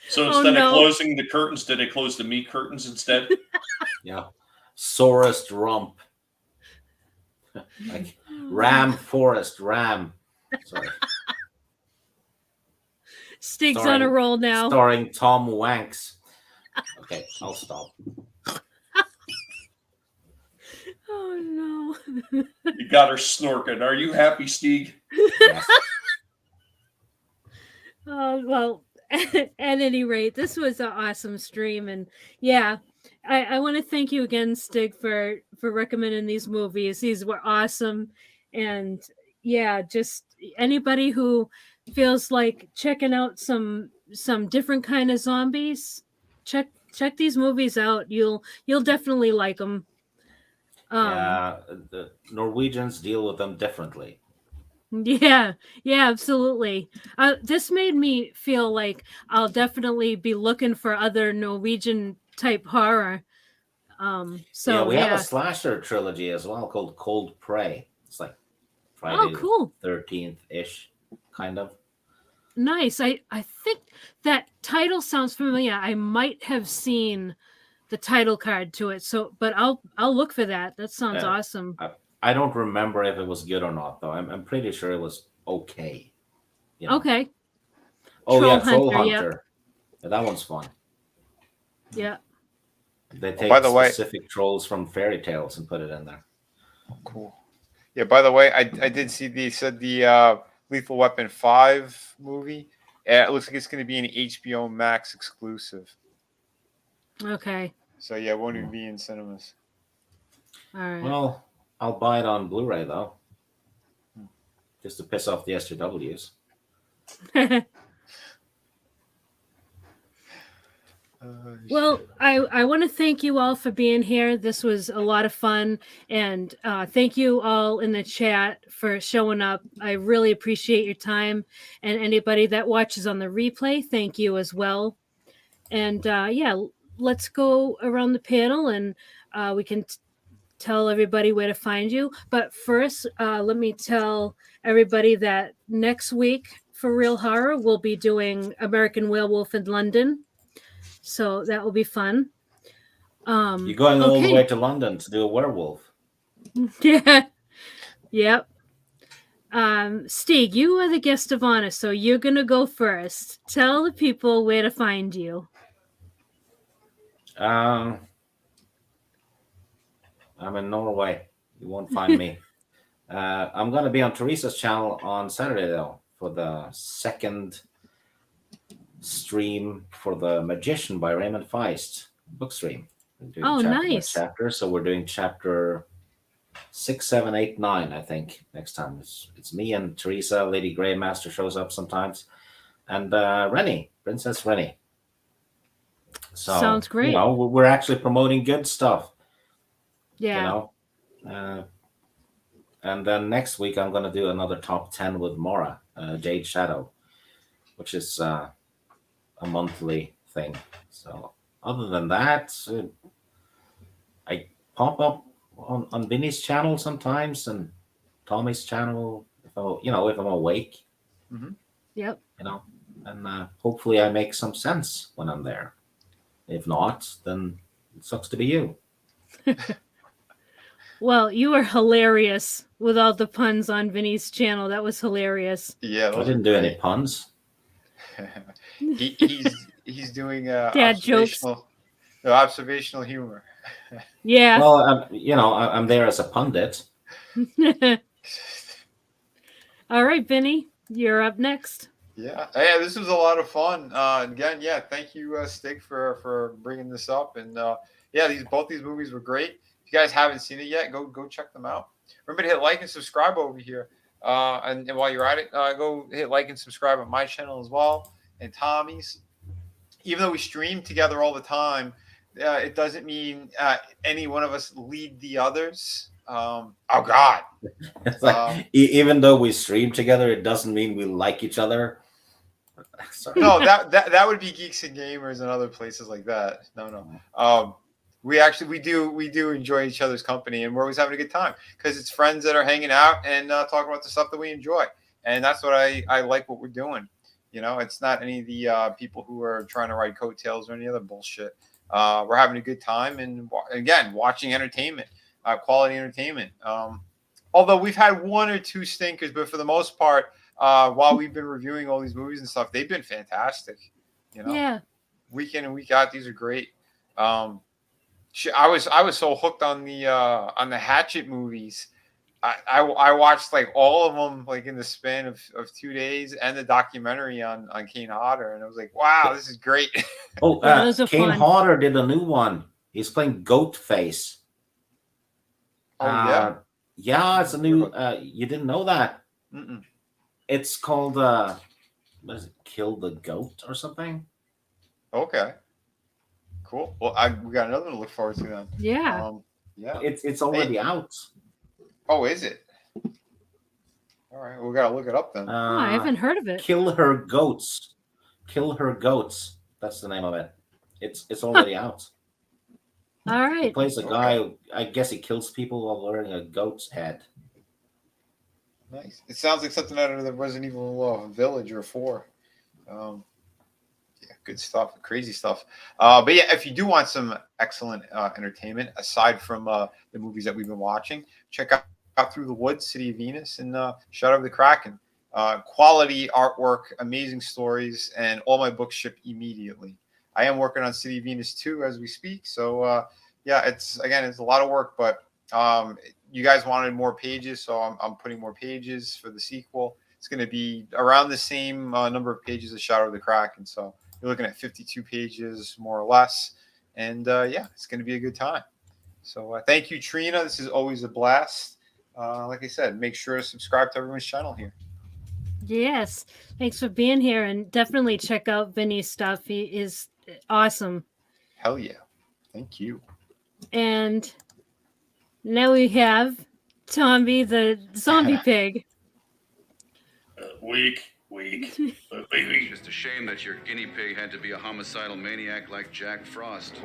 So Oh, instead no. of closing the curtains, did they close the meat curtains instead? Yeah. Sorest Rump. Like Ram Forest Ram. Sorry. Stig's on Starring- a roll now. Starring Tom Wanks. Okay, I'll stop. Oh no. You got her snorking. Are you happy, Stieg? Yes. Well, at any rate, this was an awesome stream, and yeah, I want to thank you again, Stig, for recommending these movies. These were awesome, and yeah, just anybody who feels like checking out some different kind of zombies, check these movies out. You'll definitely like them. Yeah, the Norwegians deal with them differently. Yeah, absolutely. This made me feel like I'll definitely be looking for other Norwegian type horror. So We have a slasher trilogy as well called Cold Prey. It's like Friday cool. 13th ish, kind of. Nice. I think that title sounds familiar. I might have seen the title card to it. So, but I'll look for that. That sounds awesome. I don't remember if it was good or not, though. I'm pretty sure it was okay. You know? Okay. Oh, Troll yeah, Troll Hunter, Hunter. yep. Yeah, that one's fun. Yeah. They take by the way- specific trolls from fairy tales and put it in there. Cool. Yeah, by the way, I did see the Lethal Weapon 5 movie. It looks like it's going to be an HBO Max exclusive. Okay. So yeah, it won't even be in cinemas. All right. Well, I'll buy it on Blu-ray, though. Just to piss off the SJWs. Well, I want to thank you all for being here. This was a lot of fun. And thank you all in the chat for showing up. I really appreciate your time. And anybody that watches on the replay, thank you as well. And yeah, let's go around the panel and we can tell everybody where to find you. But first, let me tell everybody that next week for Real Horror, we'll be doing American Werewolf in London. So that will be fun. You're going all the way to London to do a werewolf. Yeah. Yep. Stieg, you are the guest of honor, so you're going to go first. Tell the people where to find you. I'm in Norway. You won't find me. I'm going to be on Teresa's channel on Saturday, though, for the second stream for The Magician by Raymond Feist book stream. Oh, nice. Chapter. So we're doing chapter 6, 7, 8, 9, I think, next time. It's me and Teresa. Lady Grey Master shows up sometimes. And Rennie, Princess Rennie. So, sounds great. You know, we're actually promoting good stuff. Yeah. You know? And then next week, I'm going to do another top 10 with Mora, Jade Shadow, which is a monthly thing. So other than that, I pop up on Vinny's channel sometimes and Tommy's channel if I'm awake. Mm-hmm. Yep. You know, and hopefully I make some sense when I'm there. If not, then it sucks to be you. Well, you were hilarious with all the puns on Vinny's channel. That was hilarious. Yeah, I didn't do any puns. he's doing Dad jokes. The observational humor. Yeah. Well, I'm there as a pundit. All right, Vinny, you're up next. Yeah, yeah, this was a lot of fun. Again, yeah, thank you, Stig, for bringing this up. And yeah, both these movies were great. If you guys haven't seen it yet, go check them out. Remember to hit like and subscribe over here. And while you're at it, go hit like and subscribe on my channel as well and Tommy's. Even though we stream together all the time, it doesn't mean any one of us lead the others. Oh God! It's like, even though we stream together, it doesn't mean we like each other. Sorry. No, that would be Geeks and Gamers and other places like that. No. We do enjoy each other's company, and we're always having a good time because it's friends that are hanging out and talking about the stuff that we enjoy, and that's what I like what we're doing. You know, it's not any of the people who are trying to ride coattails or any other bullshit. We're having a good time, and again, watching entertainment, quality entertainment. Although we've had one or two stinkers, but for the most part, while we've been reviewing all these movies and stuff, they've been fantastic. You know, Yeah. week in and week out, these are great. I was so hooked on the Hatchet movies. I watched like all of them like in the span of 2 days, and the documentary on Kane Hodder, and I was like, wow, this is great. Oh, Yeah, those are Kane fun. Hodder did a new one. He's playing Goatface. Oh yeah. Yeah, it's a new. You didn't know that? Mm-mm. It's called what is it? Kill the Goat or something? Okay. Cool. Well, we got another one to look forward to then. Yeah. Yeah. It's already out. Oh, is it? All right, we gotta look it up then. Oh, I haven't heard of it. Kill Her Goats. Kill Her Goats. That's the name of it. It's already out. All He right. plays a guy. I guess he kills people while wearing a goat's head. Nice. It sounds like something out of the Resident Evil Village or 4. Yeah, good stuff. Crazy stuff. But yeah, if you do want some excellent entertainment aside from the movies that we've been watching, check out Through the Woods, City of Venus, and Shadow of the Kraken. Quality artwork, amazing stories, and all my books ship immediately. I am working on City of Venus 2 as we speak. So yeah, it's a lot of work, but you guys wanted more pages, so I'm putting more pages for the sequel. It's going to be around the same number of pages as Shadow of the Kraken. So you're looking at 52 pages, more or less. And yeah, it's going to be a good time. So thank you, Trina. This is always a blast. Like I said, make sure to subscribe to everyone's channel here. Yes. Thanks for being here, and definitely check out Vinny's stuff. He is awesome. Hell yeah. Thank you. And now we have Tommy the zombie pig. Weak. It's just a shame that your guinea pig had to be a homicidal maniac like Jack Frost.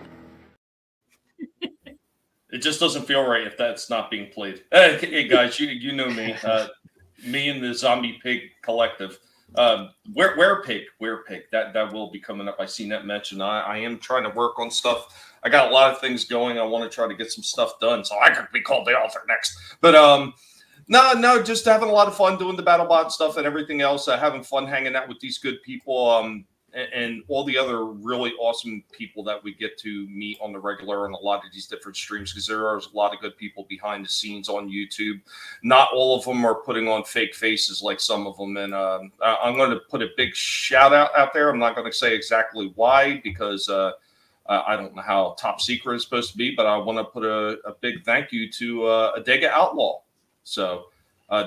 It just doesn't feel right if that's not being played. Hey guys, you know me. Me and the Zombie Pig Collective. Where pig. That will be coming up. I seen that mentioned. I am trying to work on stuff. I got a lot of things going. I want to try to get some stuff done, so I could be called the author next. But no, just having a lot of fun doing the BattleBot stuff and everything else. Having fun hanging out with these good people. And all the other really awesome people that we get to meet on the regular and a lot of these different streams, because there are a lot of good people behind the scenes on YouTube. Not all of them are putting on fake faces like some of them. And I'm going to put a big shout out there. I'm not going to say exactly why, because I don't know how top secret is supposed to be, but I want to put a big thank you to Adega Outlaw. So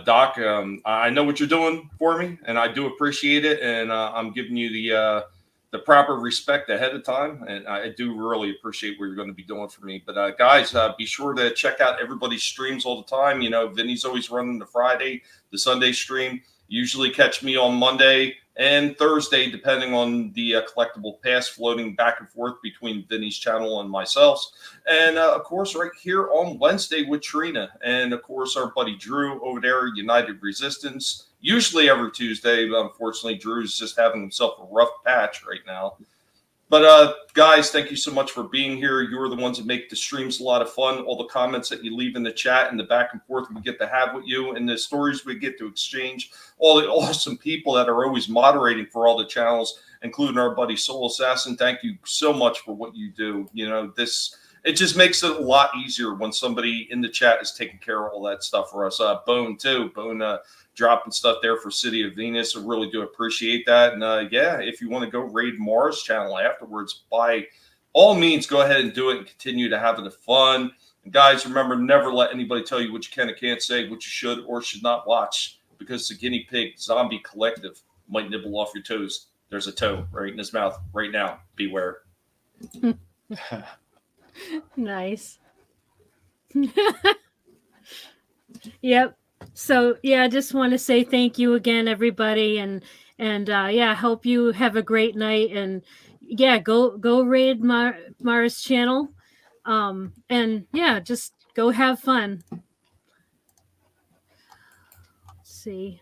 Doc, I know what you're doing for me, and I do appreciate it. And I'm giving you the proper respect ahead of time, and I do really appreciate what you're going to be doing for me. But guys, be sure to check out everybody's streams all the time. You know, Vinny's always running the Friday, the Sunday stream. Usually catch me on Monday and Thursday, depending on the collectible pass floating back and forth between Vinny's channel and myself. And, of course, right here on Wednesday with Trina. And, of course, our buddy Drew over there, United Resistance. Usually every Tuesday, but unfortunately, Drew's just having himself a rough patch right now. But guys, thank you so much for being here. You are the ones that make the streams a lot of fun. All the comments that you leave in the chat and the back and forth we get to have with you, and the stories we get to exchange. All the awesome people that are always moderating for all the channels, including our buddy Soul Assassin. Thank you so much for what you do. You know, it just makes it a lot easier when somebody in the chat is taking care of all that stuff for us. Bone too. Bone dropping stuff there for City of Venus. I really do appreciate that. And yeah, if you want to go raid Mars channel afterwards, by all means, go ahead and do it and continue to have the fun. And guys, remember, never let anybody tell you what you can and can't say, what you should or should not watch, because the guinea pig zombie collective might nibble off your toes. There's a toe right in his mouth right now. Beware. Nice. Yep. So yeah, I just want to say thank you again, everybody, and yeah, hope you have a great night, and yeah, go raid Mars channel, and yeah, just go have fun. Let's see.